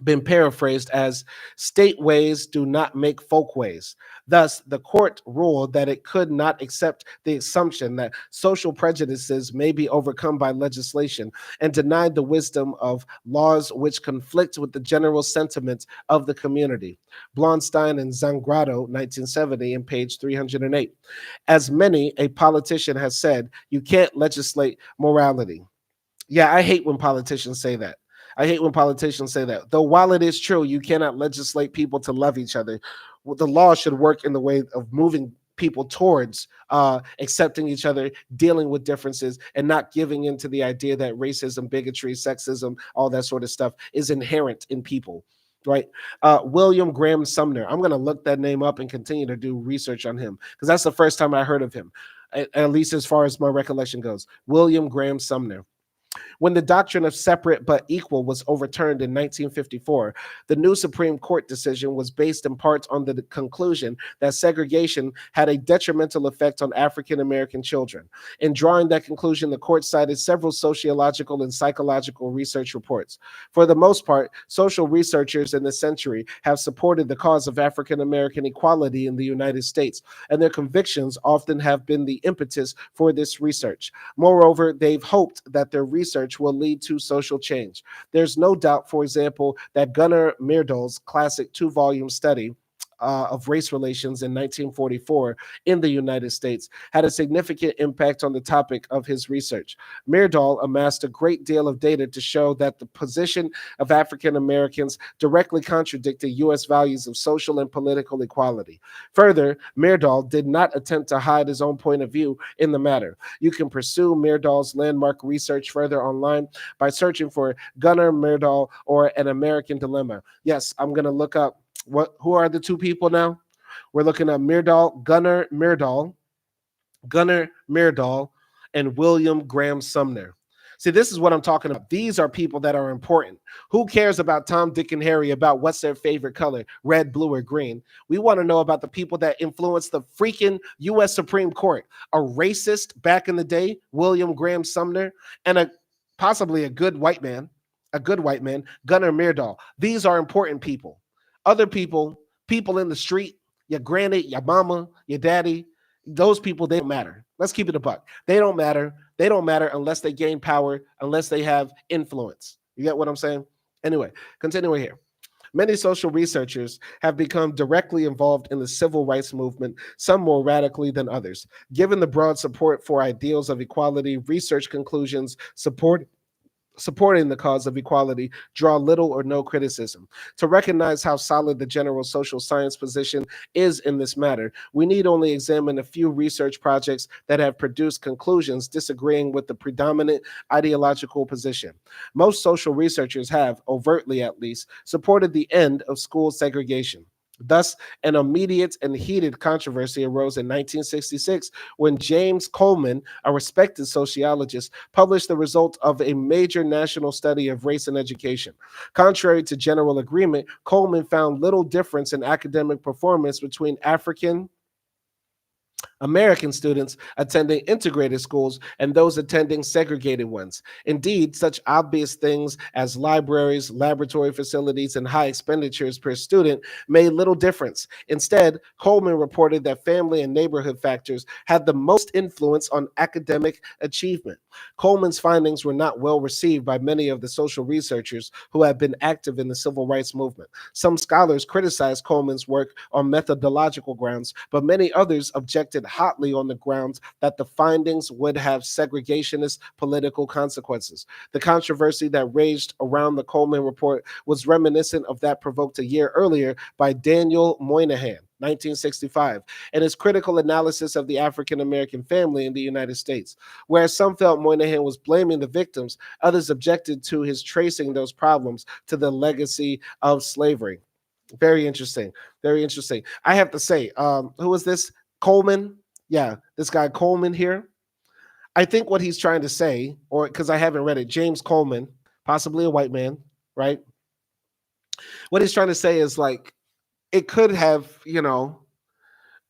Speaker 1: been paraphrased as state ways do not make folk ways. Thus, the court ruled that it could not accept the assumption that social prejudices may be overcome by legislation and denied the wisdom of laws which conflict with the general sentiments of the community. Blonstein and Zangrado, 1970, in page 308. As many a politician has said, you can't legislate morality. Yeah, I hate when politicians say that. I hate when politicians say that. Though while it is true, you cannot legislate people to love each other. The law should work in the way of moving people towards accepting each other, dealing with differences, and not giving into the idea that racism, bigotry, sexism, all that sort of stuff is inherent in people. Right. William Graham Sumner. I'm going to look that name up and continue to do research on him because that's the first time I heard of him, at least as far as my recollection goes. William Graham Sumner. When the doctrine of separate but equal was overturned in 1954, the new Supreme Court decision was based in part on the conclusion that segregation had a detrimental effect on African American children. In drawing that conclusion, the court cited several sociological and psychological research reports. For the most part, social researchers in this century have supported the cause of African American equality in the United States, and their convictions often have been the impetus for this research. Moreover, they've hoped that their research will lead to social change. There's no doubt, for example, that Gunnar Myrdal's classic two-volume study of race relations in 1944 in the United States had a significant impact on the topic of his research. Myrdal amassed a great deal of data to show that the position of African Americans directly contradicted U.S. values of social and political equality. Further, Myrdal did not attempt to hide his own point of view in the matter. You can pursue Myrdal's landmark research further online by searching for Gunnar Myrdal or An American Dilemma. Yes, I'm going to look up who are the two people now? We're looking at Gunnar Myrdal, and William Graham Sumner. See, this is what I'm talking about. These are people that are important. Who cares about Tom, Dick, and Harry about what's their favorite color, red, blue, or green? We want to know about the people that influenced the freaking U.S. Supreme Court. A racist back in the day, William Graham Sumner, and possibly a good white man, Gunnar Myrdal. These are important people. Other people in the street, your granny, your mama, your daddy, those people, they don't matter. Let's keep it a buck. They don't matter. They don't matter unless they gain power, unless they have influence. You get what I'm saying? Anyway, continuing here. Many social researchers have become directly involved in the civil rights movement, some more radically than others. Given the broad support for ideals of equality, research conclusions supporting the cause of equality draw little or no criticism. To recognize how solid the general social science position is in this matter, we need only examine a few research projects that have produced conclusions disagreeing with the predominant ideological position. Most social researchers have, overtly at least, supported the end of school segregation. Thus, an immediate and heated controversy arose in 1966 when James Coleman, a respected sociologist, published the result of a major national study of race and education. Contrary to general agreement, Coleman found little difference in academic performance between African American students attending integrated schools and those attending segregated ones. Indeed, such obvious things as libraries, laboratory facilities, and high expenditures per student made little difference. Instead, Coleman reported that family and neighborhood factors had the most influence on academic achievement. Coleman's findings were not well received by many of the social researchers who had been active in the civil rights movement. Some scholars criticized Coleman's work on methodological grounds, but many others objected hotly on the grounds that the findings would have segregationist political consequences. The controversy that raged around the Coleman report was reminiscent of that provoked a year earlier by Daniel Moynihan, 1965, and his critical analysis of the African American family in the United States. Whereas some felt Moynihan was blaming the victims, others objected to his tracing those problems to the legacy of slavery. Very interesting. Very interesting. I have to say, who is this? Coleman? Yeah, this guy Coleman here. I think what he's trying to say, or because I haven't read it, James Coleman, possibly a white man, right? What he's trying to say is like, it could have,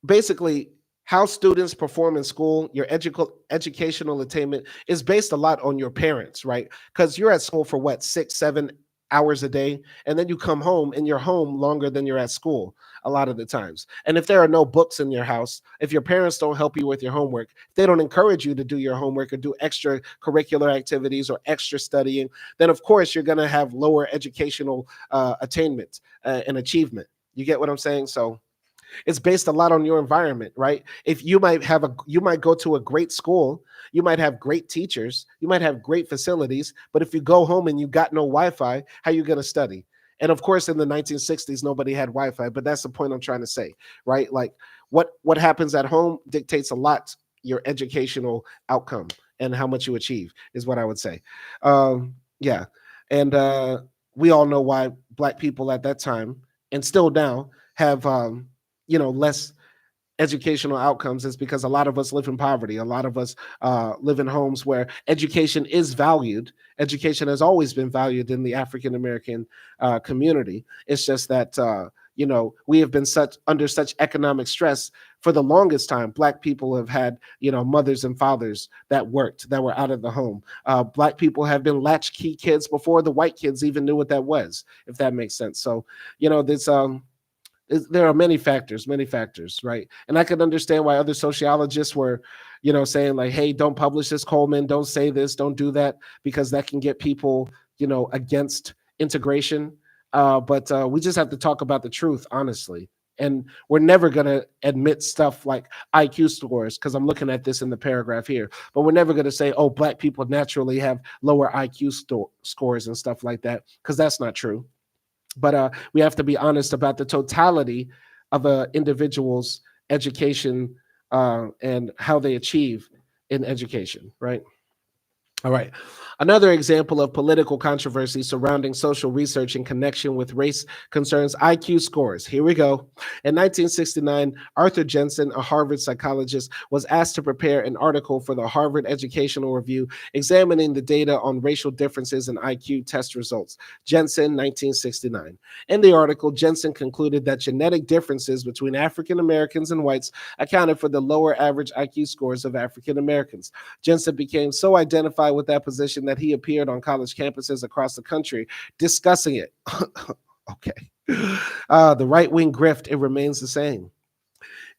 Speaker 1: basically how students perform in school, your educational attainment is based a lot on your parents, right? Because you're at school for what, 6 7 hours a day, and then you come home and you're home longer than you're at school a lot of the times. And if there are no books in your house, if your parents don't help you with your homework, if they don't encourage you to do your homework or do extra curricular activities or extra studying, then of course you're going to have lower educational attainment and achievement. You get what I'm saying? So it's based a lot on your environment, right? If you might go to a great school, you might have great teachers, you might have great facilities, but if you go home and you got no Wi-Fi, how you going to study? And of course, in the 1960s, nobody had Wi-Fi, but that's the point I'm trying to say, right? Like what happens at home dictates a lot your educational outcome and how much you achieve is what I would say. Yeah, and we all know why Black people at that time and still now have less educational outcomes is because a lot of us live in poverty. A lot of us live in homes where education is valued. Education has always been valued in the African American community. It's just that we have been under such economic stress for the longest time. Black people have had mothers and fathers that worked, that were out of the home. Black people have been latchkey kids before the white kids even knew what that was, if that makes sense. So this there are many factors, right? And I could understand why other sociologists were, saying like, hey, don't publish this, Coleman, don't say this, don't do that, because that can get people, against integration. But we just have to talk about the truth, honestly. And we're never going to admit stuff like IQ scores, because I'm looking at this in the paragraph here. But we're never going to say, oh, Black people naturally have lower IQ scores and stuff like that, because that's not true. But we have to be honest about the totality of an individual's education and how they achieve in education, right? All right. Another example of political controversy surrounding social research in connection with race concerns IQ scores. Here we go. In 1969, Arthur Jensen, a Harvard psychologist, was asked to prepare an article for the Harvard Educational Review examining the data on racial differences in IQ test results. Jensen, 1969. In the article, Jensen concluded that genetic differences between African Americans and whites accounted for the lower average IQ scores of African Americans. Jensen became so identified with that position that he appeared on college campuses across the country discussing it. Okay. The right-wing grift, it remains the same.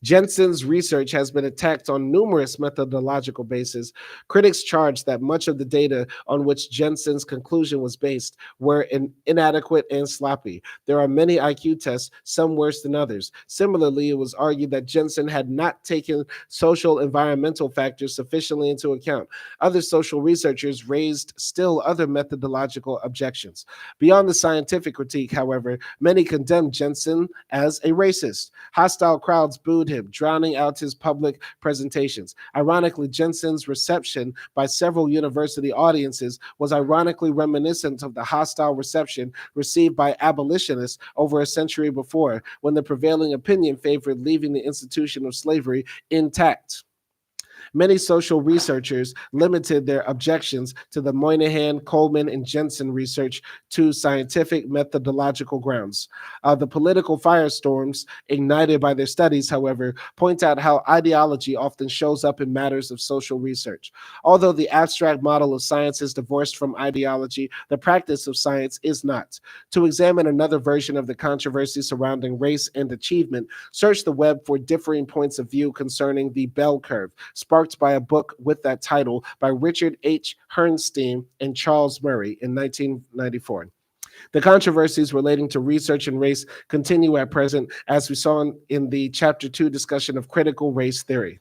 Speaker 1: Jensen's research has been attacked on numerous methodological bases. Critics charge that much of the data on which Jensen's conclusion was based were inadequate and sloppy. There are many IQ tests, some worse than others. Similarly, it was argued that Jensen had not taken social environmental factors sufficiently into account. Other social researchers raised still other methodological objections. Beyond the scientific critique, however, many condemned Jensen as a racist. Hostile crowds booed him, drowning out his public presentations. Ironically, Jensen's reception by several university audiences was ironically reminiscent of the hostile reception received by abolitionists over a century before, when the prevailing opinion favored leaving the institution of slavery intact. Many social researchers limited their objections to the Moynihan, Coleman, and Jensen research to scientific methodological grounds. The political firestorms ignited by their studies, however, point out how ideology often shows up in matters of social research. Although the abstract model of science is divorced from ideology, the practice of science is not. To examine another version of the controversy surrounding race and achievement, search the web for differing points of view concerning the bell curve, sparked by a book with that title by Richard H. Herrnstein and Charles Murray in 1994. The controversies relating to research and race continue at present, as we saw in the Chapter 2 discussion of critical race theory.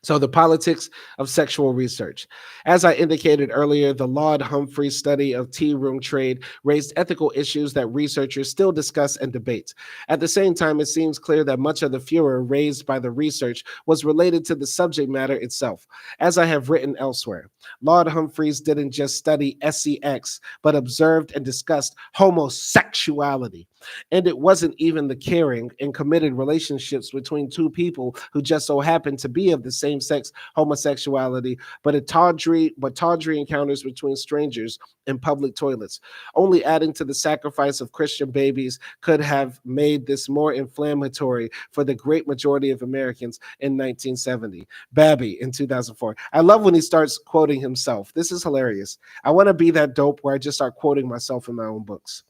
Speaker 1: So, the politics of sexual research. As I indicated earlier, the Laud Humphrey study of tea room trade raised ethical issues that researchers still discuss and debate. At the same time, it seems clear that much of the furor raised by the research was related to the subject matter itself. As I have written elsewhere, Laud Humphreys didn't just study sex, but observed and discussed homosexuality. And it wasn't even the caring and committed relationships between two people who just so happened to be of the same sex homosexuality, but tawdry encounters between strangers in public toilets. Only adding to the sacrifice of Christian babies could have made this more inflammatory for the great majority of Americans in 1970. Babbie in 2004. I love when he starts quoting himself. This is hilarious. I want to be that dope where I just start quoting myself in my own books.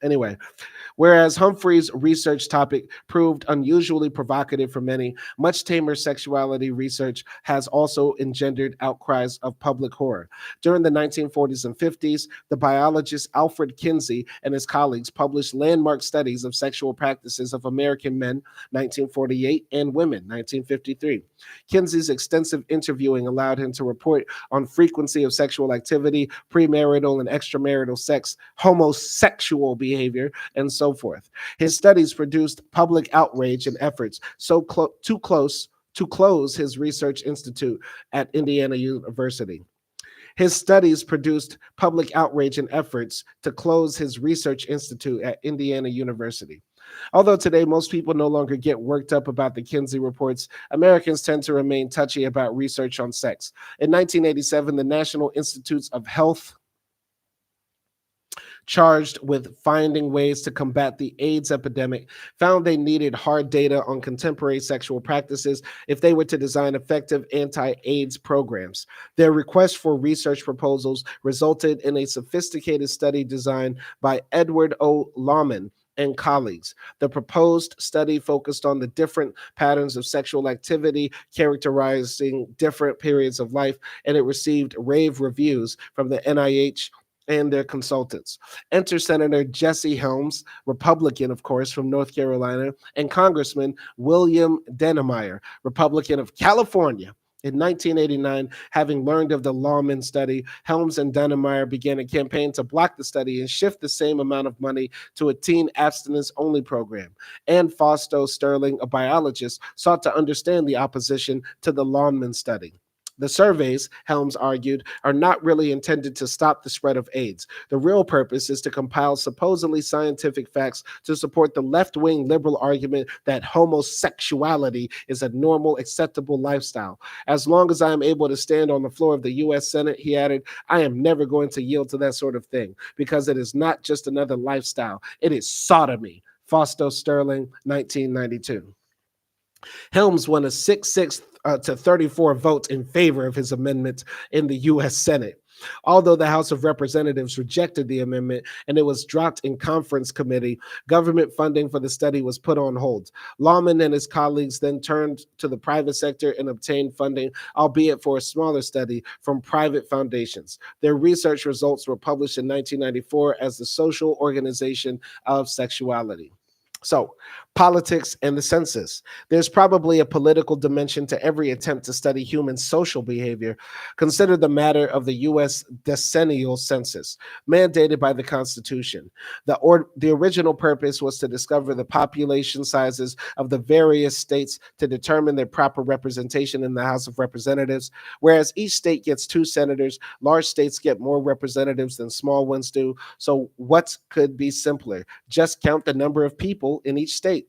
Speaker 1: Anyway, whereas Humphrey's research topic proved unusually provocative for many, much tamer sexuality research has also engendered outcries of public horror. During the 1940s and 50s, the biologist Alfred Kinsey and his colleagues published landmark studies of sexual practices of American men, 1948, and women, 1953. Kinsey's extensive interviewing allowed him to report on frequency of sexual activity, premarital and extramarital sex, homosexual behavior, and so forth. His studies produced public outrage and efforts to close his research institute at Indiana University. His studies produced public outrage and efforts to close his research institute at Indiana University. Although today most people no longer get worked up about the Kinsey reports, Americans tend to remain touchy about research on sex. In 1987, the National Institutes of Health, charged with finding ways to combat the AIDS epidemic, found they needed hard data on contemporary sexual practices if they were to design effective anti-AIDS programs. Their request for research proposals resulted in a sophisticated study designed by Edward O. Lahman and colleagues. The proposed study focused on the different patterns of sexual activity characterizing different periods of life, and it received rave reviews from the NIH and their consultants. Enter Senator Jesse Helms, Republican, of course, from North Carolina, and Congressman William Dennemeyer, Republican of California. In 1989, having learned of the Lahman study, Helms and Dennemeyer began a campaign to block the study and shift the same amount of money to a teen abstinence-only program. Ann Fausto Sterling, a biologist, sought to understand the opposition to the Lahman study. The surveys, Helms argued, are not really intended to stop the spread of AIDS. The real purpose is to compile supposedly scientific facts to support the left-wing liberal argument that homosexuality is a normal, acceptable lifestyle. As long as I am able to stand on the floor of the U.S. Senate, he added, I am never going to yield to that sort of thing, because it is not just another lifestyle. It is sodomy. Fausto Sterling, 1992. Helms won a 6-6 to 34 votes in favor of his amendment in the U.S. Senate. Although the House of Representatives rejected the amendment and it was dropped in conference committee, government funding for the study was put on hold. Lahman and his colleagues then turned to the private sector and obtained funding, albeit for a smaller study, from private foundations. Their research results were published in 1994 as the Social Organization of Sexuality. So, politics and the census. There's probably a political dimension to every attempt to study human social behavior. Consider the matter of the U.S. decennial census, mandated by the Constitution. The original purpose was to discover the population sizes of the various states to determine their proper representation in the House of Representatives. Whereas each state gets 2 senators, large states get more representatives than small ones do. So what could be simpler? Just count the number of people in each state.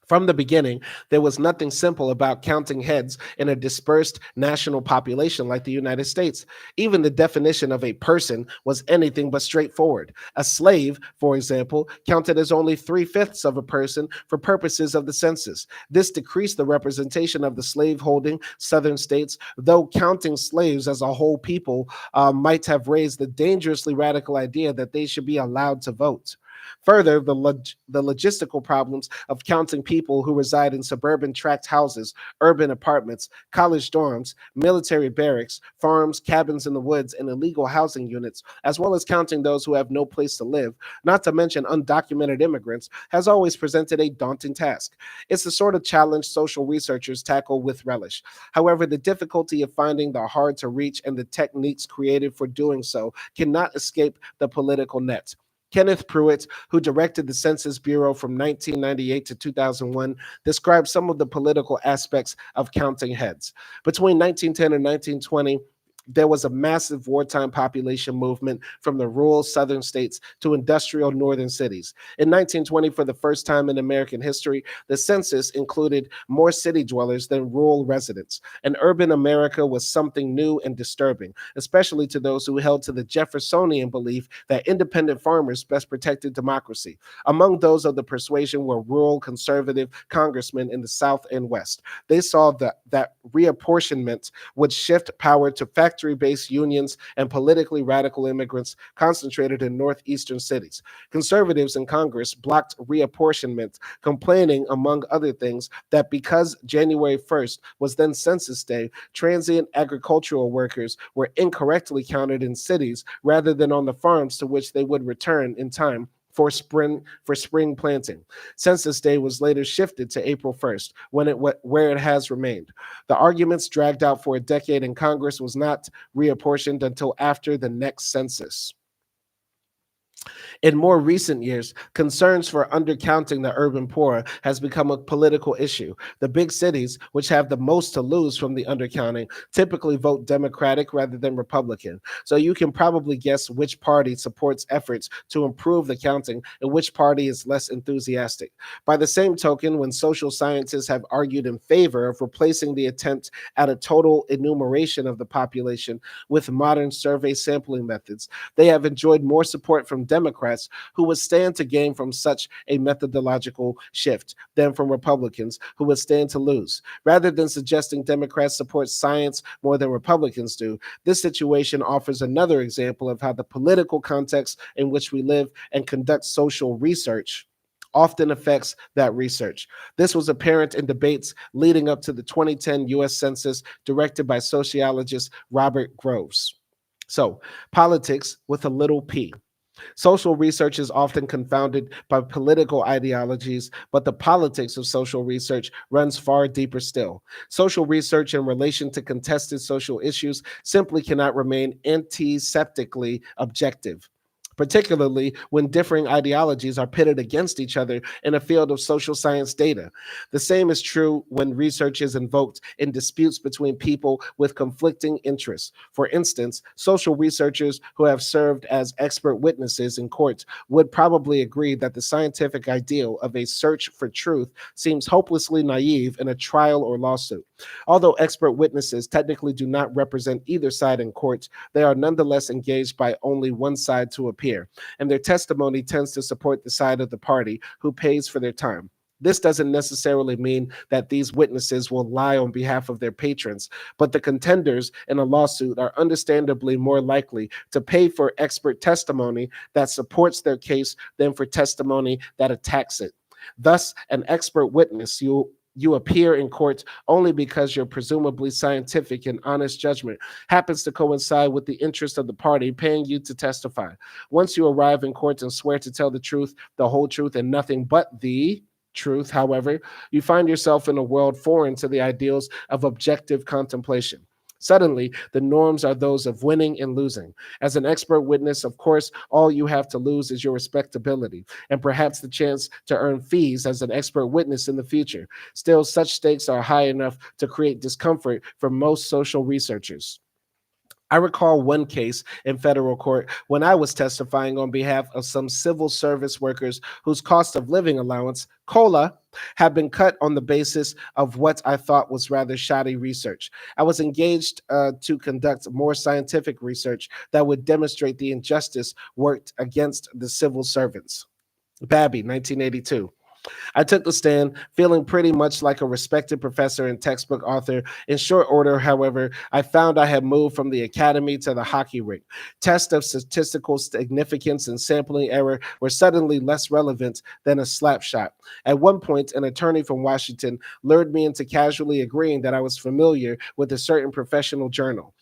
Speaker 1: From the beginning, there was nothing simple about counting heads in a dispersed national population like the United States. Even the definition of a person was anything but straightforward. A slave, for example, counted as only three-fifths of a person for purposes of the census. This decreased the representation of the slave-holding southern states, though counting slaves as a whole people might have raised the dangerously radical idea that they should be allowed to vote. Further, the logistical problems of counting people who reside in suburban tract houses, urban apartments, college dorms, military barracks, farms, cabins in the woods, and illegal housing units, as well as counting those who have no place to live, not to mention undocumented immigrants, has always presented a daunting task. It's the sort of challenge social researchers tackle with relish. However, the difficulty of finding the hard to reach and the techniques created for doing so cannot escape the political net. Kenneth Pruitt, who directed the Census Bureau from 1998 to 2001, described some of the political aspects of counting heads. Between 1910 and 1920, there was a massive wartime population movement from the rural southern states to industrial northern cities. In 1920, for the first time in American history, the census included more city dwellers than rural residents. And urban America was something new and disturbing, especially to those who held to the Jeffersonian belief that independent farmers best protected democracy. Among those of the persuasion were rural conservative congressmen in the South and West. They saw that reapportionment would shift power to factory-based unions and politically radical immigrants concentrated in northeastern cities. Conservatives in Congress blocked reapportionment, complaining, among other things, that because January 1st was then Census Day, transient agricultural workers were incorrectly counted in cities rather than on the farms to which they would return in time for spring planting. Census Day was later shifted to April 1st, where it has remained. The arguments dragged out for a decade in Congress was not reapportioned until after the next census. In more recent years, concerns for undercounting the urban poor has become a political issue. The big cities, which have the most to lose from the undercounting, typically vote Democratic rather than Republican. So you can probably guess which party supports efforts to improve the counting and which party is less enthusiastic. By the same token, when social scientists have argued in favor of replacing the attempt at a total enumeration of the population with modern survey sampling methods, they have enjoyed more support from Democrats who would stand to gain from such a methodological shift than from Republicans who would stand to lose. Rather than suggesting Democrats support science more than Republicans do, this situation offers another example of how the political context in which we live and conduct social research often affects that research. This was apparent in debates leading up to the 2010 U.S. Census directed by sociologist Robert Groves. So, politics with a little p. Social research is often confounded by political ideologies, but the politics of social research runs far deeper still. Social research in relation to contested social issues simply cannot remain antiseptically objective, particularly when differing ideologies are pitted against each other in a field of social science data. The same is true when research is invoked in disputes between people with conflicting interests. For instance, social researchers who have served as expert witnesses in courts would probably agree that the scientific ideal of a search for truth seems hopelessly naive in a trial or lawsuit. Although expert witnesses technically do not represent either side in court, they are nonetheless engaged by only one side to appear, and their testimony tends to support the side of the party who pays for their time. This doesn't necessarily mean that these witnesses will lie on behalf of their patrons, but the contenders in a lawsuit are understandably more likely to pay for expert testimony that supports their case than for testimony that attacks it. Thus, an expert witness, you appear in court only because your presumably scientific and honest judgment happens to coincide with the interest of the party paying you to testify. Once you arrive in court and swear to tell the truth, the whole truth, and nothing but the truth, however, you find yourself in a world foreign to the ideals of objective contemplation. Suddenly, the norms are those of winning and losing. As an expert witness, of course, all you have to lose is your respectability and perhaps the chance to earn fees as an expert witness in the future. Still, such stakes are high enough to create discomfort for most social researchers. I recall one case in federal court when I was testifying on behalf of some civil service workers whose cost of living allowance, COLA, had been cut on the basis of what I thought was rather shoddy research. I was engaged to conduct more scientific research that would demonstrate the injustice worked against the civil servants. Babbie, 1982. I took the stand feeling pretty much like a respected professor and textbook author. In short order, however, I found I had moved from the academy to the hockey rink. Tests of statistical significance and sampling error were suddenly less relevant than a slap shot. At one point, an attorney from Washington lured me into casually agreeing that I was familiar with a certain professional journal.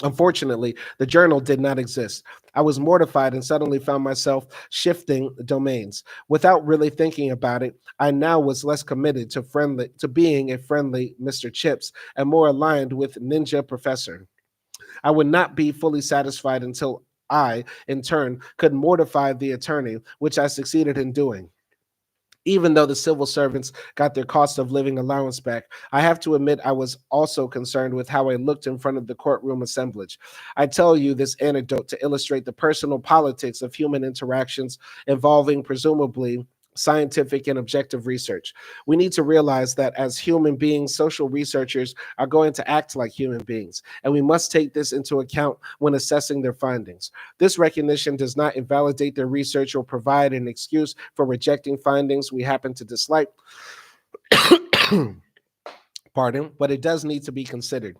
Speaker 1: Unfortunately, the journal did not exist. I was mortified and suddenly found myself shifting domains. Without really thinking about it, I now was less committed to being a friendly Mr. Chips and more aligned with Ninja Professor. I would not be fully satisfied until I, in turn, could mortify the attorney, which I succeeded in doing. Even though the civil servants got their cost of living allowance back, I have to admit I was also concerned with how I looked in front of the courtroom assemblage. I tell you this anecdote to illustrate the personal politics of human interactions involving presumably scientific and objective research. We need to realize that as human beings, social researchers are going to act like human beings, and we must take this into account when assessing their findings. This recognition does not invalidate their research or provide an excuse for rejecting findings we happen to dislike. Pardon, but it does need to be considered.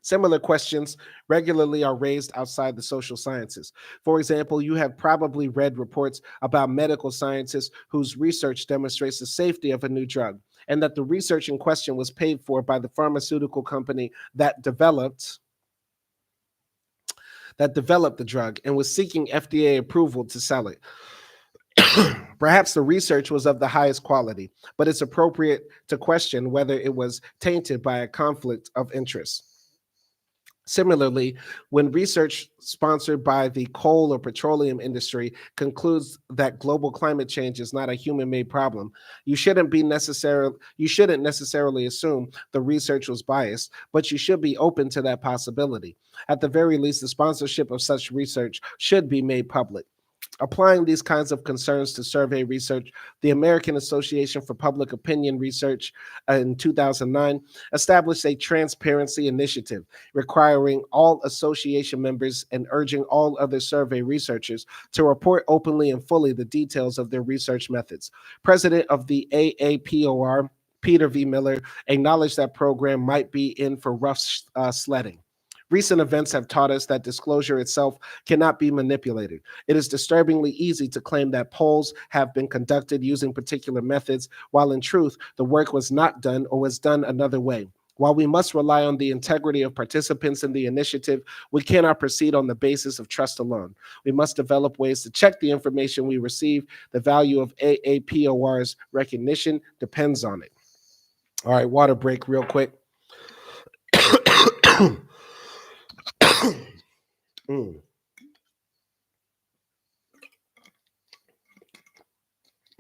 Speaker 1: Similar questions regularly are raised outside the social sciences. For example, you have probably read reports about medical scientists whose research demonstrates the safety of a new drug, and that the research in question was paid for by the pharmaceutical company that developed the drug and was seeking FDA approval to sell it. Perhaps the research was of the highest quality, but it's appropriate to question whether it was tainted by a conflict of interest. Similarly, when research sponsored by the coal or petroleum industry concludes that global climate change is not a human-made problem, you shouldn't necessarily assume the research was biased, but you should be open to that possibility. At the very least, the sponsorship of such research should be made public. Applying these kinds of concerns to survey research, the American Association for Public Opinion Research in 2009 established a transparency initiative requiring all association members and urging all other survey researchers to report openly and fully the details of their research methods. President of the AAPOR, Peter V. Miller, acknowledged that program might be in for rough sledding. Recent events have taught us that disclosure itself cannot be manipulated. It is disturbingly easy to claim that polls have been conducted using particular methods, while in truth, the work was not done or was done another way. While we must rely on the integrity of participants in the initiative, we cannot proceed on the basis of trust alone. We must develop ways to check the information we receive. The value of AAPOR's recognition depends on it. All right, water break real quick. Mm.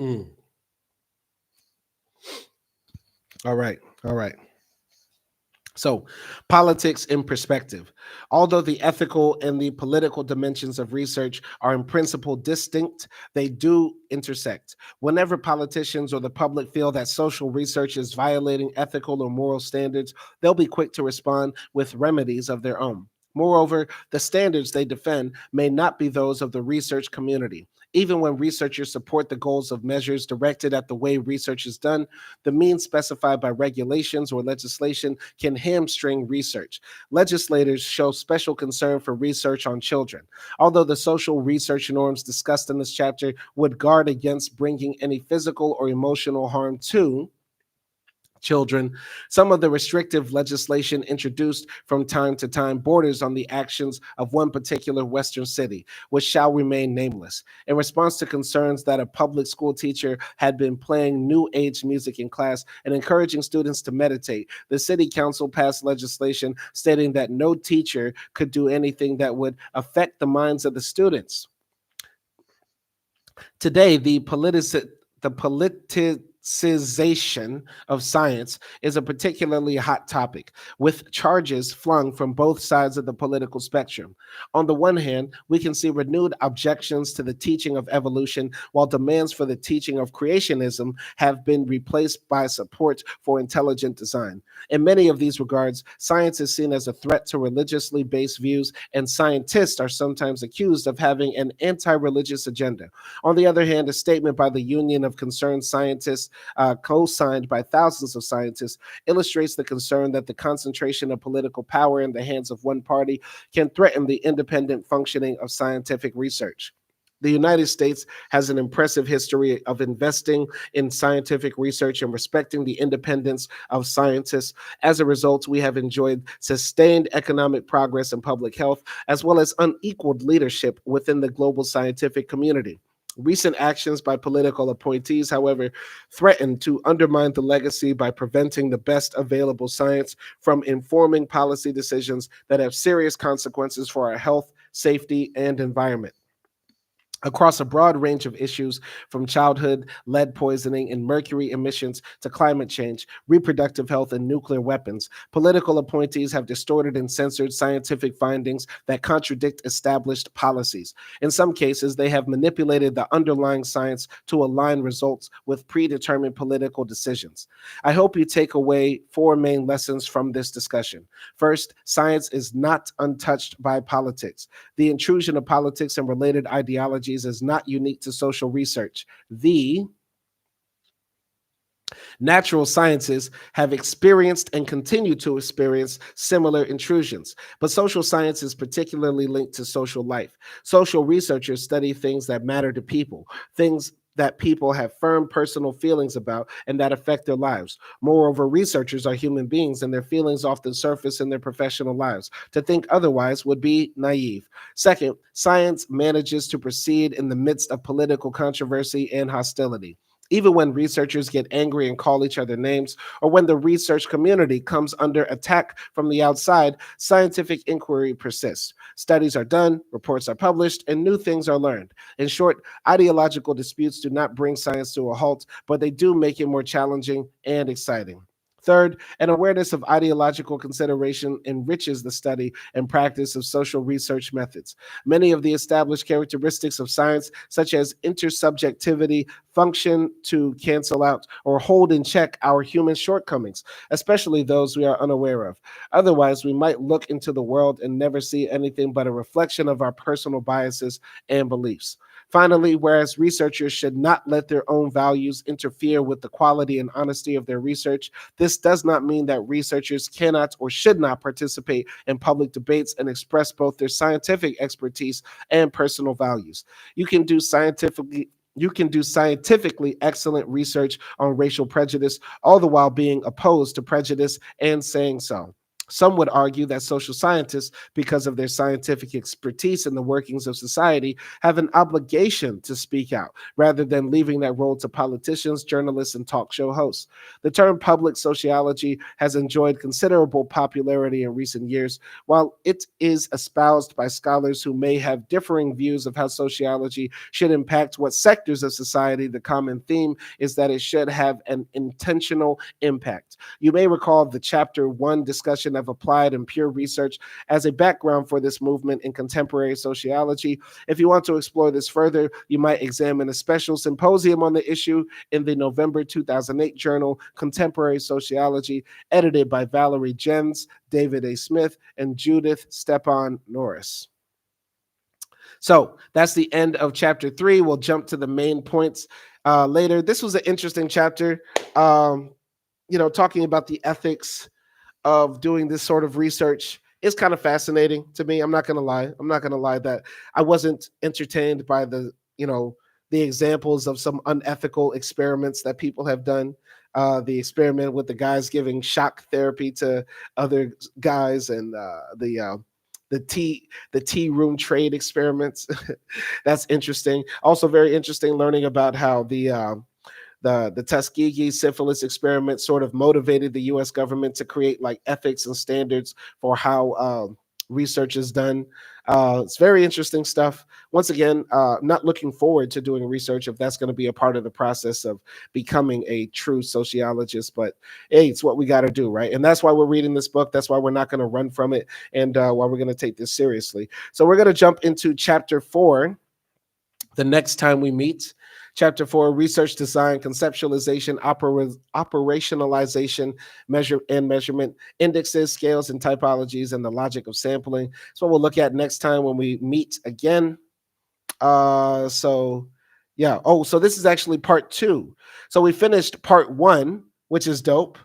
Speaker 1: Mm. All right. All right. So, politics in perspective. Although the ethical and the political dimensions of research are in principle distinct, they do intersect. Whenever politicians or the public feel that social research is violating ethical or moral standards, they'll be quick to respond with remedies of their own. Moreover, the standards they defend may not be those of the research community. Even when researchers support the goals of measures directed at the way research is done, the means specified by regulations or legislation can hamstring research. Legislators show special concern for research on children. Although the social research norms discussed in this chapter would guard against bringing any physical or emotional harm to children, some of the restrictive legislation introduced from time to time borders on the actions of one particular Western city, which shall remain nameless. In response to concerns that a public school teacher had been playing New Age music in class and encouraging students to meditate, the city council passed legislation stating that no teacher could do anything that would affect the minds of the students. Today, the of science is a particularly hot topic, with charges flung from both sides of the political spectrum. On the one hand, we can see renewed objections to the teaching of evolution, while demands for the teaching of creationism have been replaced by support for intelligent design. In many of these regards, science is seen as a threat to religiously based views, and scientists are sometimes accused of having an anti religious agenda. On the other hand, a statement by the Union of Concerned Scientists, co signed by thousands of scientists, illustrates the concern that the concentration of political power in the hands of one party can threaten the independent functioning of scientific research. The United States has an impressive history of investing in scientific research and respecting the independence of scientists. As a result, we have enjoyed sustained economic progress in public health, as well as unequaled leadership within the global scientific community. Recent actions by political appointees, however, threaten to undermine the legacy by preventing the best available science from informing policy decisions that have serious consequences for our health, safety, and environment. Across a broad range of issues, from childhood lead poisoning and mercury emissions to climate change, reproductive health, and nuclear weapons, political appointees have distorted and censored scientific findings that contradict established policies. In some cases, they have manipulated the underlying science to align results with predetermined political decisions. I hope you take away four main lessons from this discussion. First, science is not untouched by politics. The intrusion of politics and related ideologies is not unique to social research. The natural sciences have experienced and continue to experience similar intrusions, but social science is particularly linked to social life. Social researchers study things that matter to people, things that people have firm personal feelings about and that affect their lives. Moreover, researchers are human beings and their feelings often surface in their professional lives. To think otherwise would be naive. Second, science manages to proceed in the midst of political controversy and hostility. Even when researchers get angry and call each other names, or when the research community comes under attack from the outside, scientific inquiry persists. Studies are done, reports are published, and new things are learned. In short, ideological disputes do not bring science to a halt, but they do make it more challenging and exciting. Third, an awareness of ideological consideration enriches the study and practice of social research methods. Many of the established characteristics of science, such as intersubjectivity, function to cancel out or hold in check our human shortcomings, especially those we are unaware of. Otherwise, we might look into the world and never see anything but a reflection of our personal biases and beliefs. Finally, whereas researchers should not let their own values interfere with the quality and honesty of their research, this does not mean that researchers cannot or should not participate in public debates and express both their scientific expertise and personal values. You can do scientifically excellent research on racial prejudice, all the while being opposed to prejudice and saying so. Some would argue that social scientists, because of their scientific expertise in the workings of society, have an obligation to speak out, rather than leaving that role to politicians, journalists, and talk show hosts. The term public sociology has enjoyed considerable popularity in recent years. While it is espoused by scholars who may have differing views of how sociology should impact what sectors of society, the common theme is that it should have an intentional impact. You may recall the Chapter 1 discussion of applied and pure research as a background for this movement in contemporary sociology. If you want to explore this further, you might examine a special symposium on the issue in the November 2008 journal Contemporary Sociology, edited by Valerie Jens, David A. Smith, and Judith Stepan Norris. So that's the end of chapter 3. We'll jump to the main points later. This was an interesting chapter, talking about the ethics of doing this sort of research is kind of fascinating to me. I'm not going to lie. I'm not going to lie that I wasn't entertained by the examples of some unethical experiments that people have done. The experiment with the guys giving shock therapy to other guys, and the tea room trade experiments. That's interesting. Also very interesting learning about how the Tuskegee syphilis experiment sort of motivated the U.S. government to create like ethics and standards for how research is done. It's very interesting stuff. Once again, not looking forward to doing research if that's going to be a part of the process of becoming a true sociologist. But hey, it's what we got to do, right? And that's why we're reading this book. That's why we're not going to run from it, and why we're going to take this seriously. So we're going to jump into chapter 4 the next time we meet. Chapter 4, research, design, conceptualization, operationalization, measurement, indexes, scales, and typologies, and the logic of sampling. That's what we'll look at next time when we meet again. So yeah. Oh, so this is actually part 2. So we finished part 1, which is dope.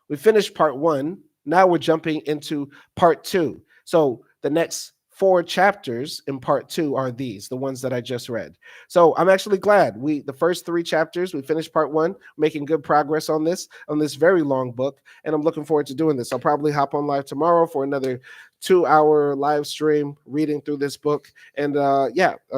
Speaker 1: We finished part 1. Now we're jumping into part 2. So the next 4 chapters in part 2 are these, the ones that I just read. So I'm actually glad the first 3 chapters, we finished part 1, making good progress on this very long book. And I'm looking forward to doing this. I'll probably hop on live tomorrow for another 2-hour live stream reading through this book. And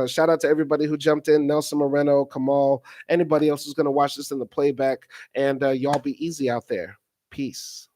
Speaker 1: shout out to everybody who jumped in, Nelson Moreno, Kamal, anybody else who's going to watch this in the playback. And y'all be easy out there. Peace.